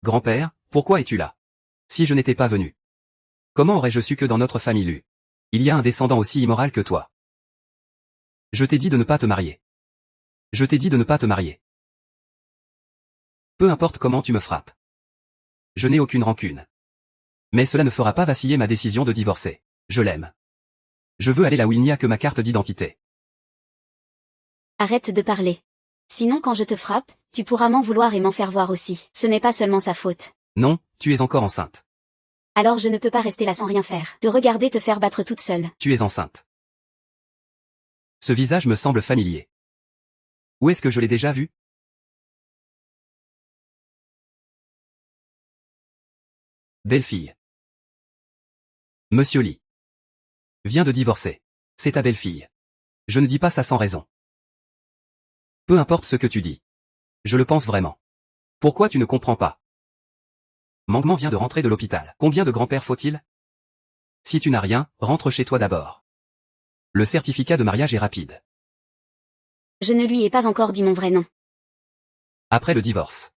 Grand-père, pourquoi es-tu là? Si je n'étais pas venu, comment aurais-je su que dans notre famille il y a un descendant aussi immoral que toi? Je t'ai dit de ne pas te marier. Je t'ai dit de ne pas te marier. Peu importe comment tu me frappes. Je n'ai aucune rancune. Mais cela ne fera pas vaciller ma décision de divorcer. Je l'aime. Je veux aller là où il n'y a que ma carte d'identité. Arrête de parler. Sinon quand je te frappe, tu pourras m'en vouloir et m'en faire voir aussi. Ce n'est pas seulement sa faute. Non, tu es encore enceinte. Alors je ne peux pas rester là sans rien faire. Te regarder te faire battre toute seule. Tu es enceinte. Ce visage me semble familier. Où est-ce que je l'ai déjà vu? Belle-fille. Monsieur Lee vient de divorcer. C'est ta belle-fille. Je ne dis pas ça sans raison. Peu importe ce que tu dis. Je le pense vraiment. Pourquoi tu ne comprends pas? Mangement vient de rentrer de l'hôpital. Combien de grands-pères faut-il? Si tu n'as rien, rentre chez toi d'abord. Le certificat de mariage est rapide. Je ne lui ai pas encore dit mon vrai nom. Après le divorce,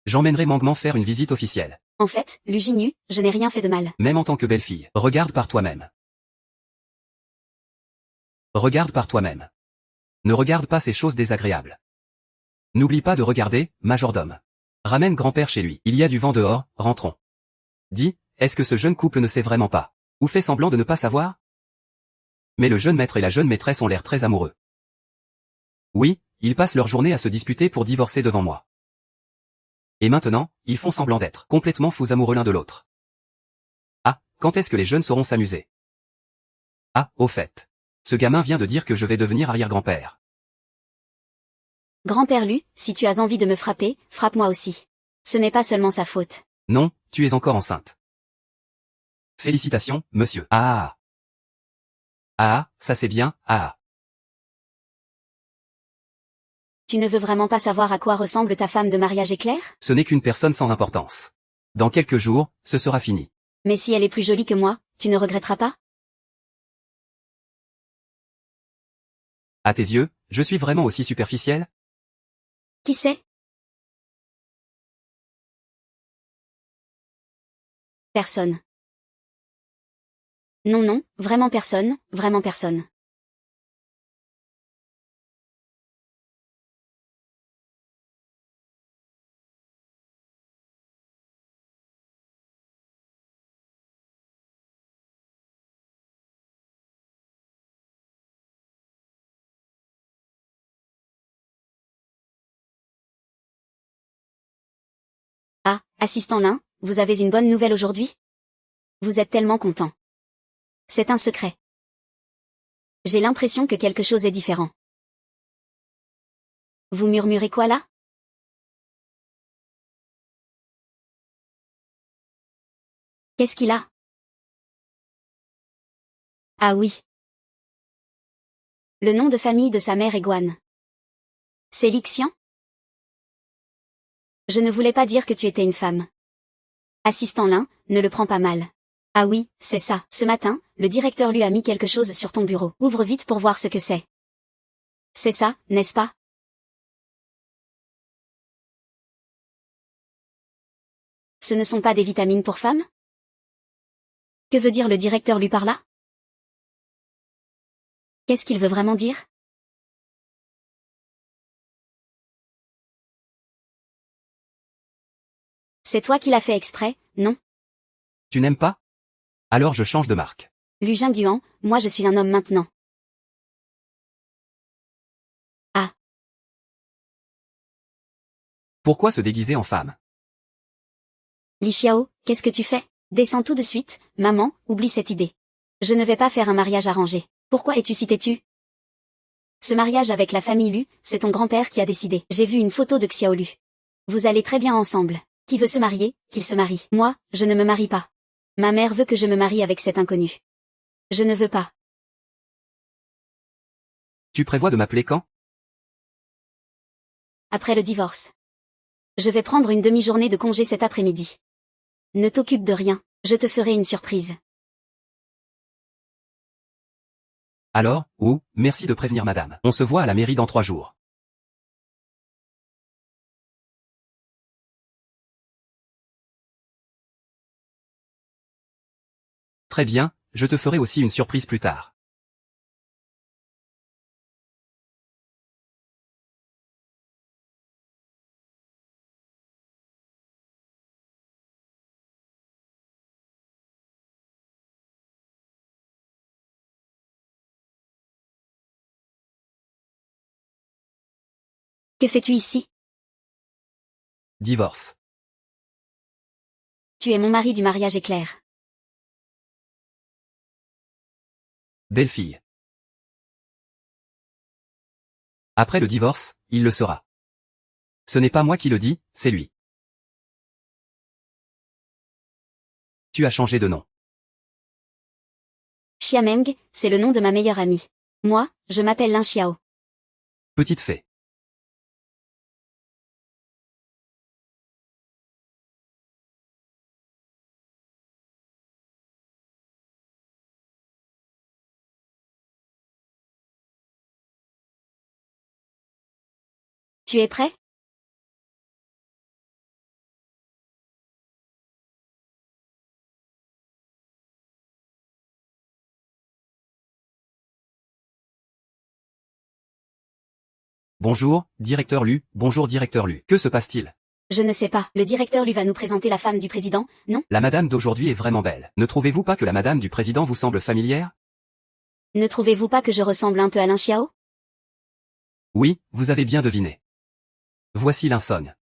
j'emmènerai Mangement faire une visite officielle. En fait, Luginu, je n'ai rien fait de mal. Même en tant que belle-fille, regarde par toi-même. Regarde par toi-même. Ne regarde pas ces choses désagréables. N'oublie pas de regarder, majordome. Ramène grand-père chez lui. Il y a du vent dehors, rentrons. Dis, est-ce que ce jeune couple ne sait vraiment pas? Ou fait semblant de ne pas savoir? Mais le jeune maître et la jeune maîtresse ont l'air très amoureux. Oui, ils passent leur journée à se disputer pour divorcer devant moi. Et maintenant, ils font semblant d'être complètement fous amoureux l'un de l'autre. Ah, quand est-ce que les jeunes sauront s'amuser? Ah, au fait. Ce gamin vient de dire que je vais devenir arrière-grand-père. Grand-père Lu, si tu as envie de me frapper, frappe-moi aussi. Ce n'est pas seulement sa faute. Non, tu es encore enceinte. Félicitations, monsieur. Ah. Ah, ça c'est bien, ah. Tu ne veux vraiment pas savoir à quoi ressemble ta femme de mariage éclair? Ce n'est qu'une personne sans importance. Dans quelques jours, ce sera fini. Mais si elle est plus jolie que moi, tu ne regretteras pas? À tes yeux, je suis vraiment aussi superficiel? Qui sait? Personne. Non non, vraiment personne, vraiment personne. Ah, assistant Lin, vous avez une bonne nouvelle aujourd'hui? Vous êtes tellement content. C'est un secret. J'ai l'impression que quelque chose est différent. Vous murmurez quoi là? Qu'est-ce qu'il a? Ah oui. Le nom de famille de sa mère est Guan. C'est Lixian? Je ne voulais pas dire que tu étais une femme. Assistant Lin, ne le prends pas mal. Ah oui, c'est ça. Ce matin, le directeur lui a mis quelque chose sur ton bureau. Ouvre vite pour voir ce que c'est. C'est ça, n'est-ce pas? Ce ne sont pas des vitamines pour femmes? Que veut dire le directeur lui par là? Qu'est-ce qu'il veut vraiment dire? C'est toi qui l'as fait exprès, non? Tu n'aimes pas? Alors je change de marque. Lu Jingduan, moi je suis un homme maintenant. Ah, Pourquoi se déguiser en femme? Li Xiao, qu'est-ce que tu fais? Descends tout de suite, maman, oublie cette idée. Je ne vais pas faire un mariage arrangé. Pourquoi es-tu si têtu? Ce mariage avec la famille Lu, c'est ton grand-père qui a décidé. J'ai vu une photo de Xiao Lu. Vous allez très bien ensemble. Qui veut se marier, qu'il se marie. Moi, je ne me marie pas. Ma mère veut que je me marie avec cet inconnu. Je ne veux pas. Tu prévois de m'appeler quand? après le divorce. Je vais prendre une demi-journée de congé cet après-midi. Ne t'occupe de rien, je te ferai une surprise. Alors, merci de prévenir madame. On se voit à la mairie dans 3 jours. Très bien, je te ferai aussi une surprise plus tard. Que fais-tu ici? Divorce. Tu es mon mari du mariage éclair. Belle fille. Après le divorce, il le sera. Ce n'est pas moi qui le dis, c'est lui. Tu as changé de nom. Xiameng, c'est le nom de ma meilleure amie. Moi, je m'appelle Lin Xiao. Petite fée. Tu es prêt? Bonjour, directeur Lu, bonjour directeur Lu. Que se passe-t-il? Je ne sais pas. Le directeur lui va nous présenter la femme du président, non? La madame d'aujourd'hui est vraiment belle. Ne trouvez-vous pas que la madame du président vous semble familière? Ne trouvez-vous pas que je ressemble un peu à Lin Xiao? Oui, vous avez bien deviné. Voici Lin Song.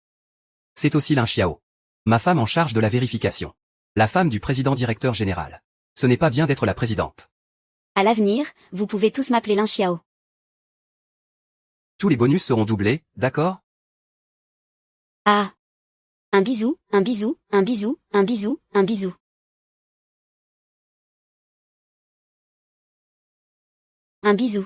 C'est aussi Lin Xiao. Ma femme en charge de la vérification. La femme du président directeur général. Ce n'est pas bien d'être la présidente. À l'avenir, vous pouvez tous m'appeler Lin Xiao. Tous les bonus seront doublés, d'accord? Ah. Un bisou, un bisou, un bisou, un bisou, un bisou. Un bisou.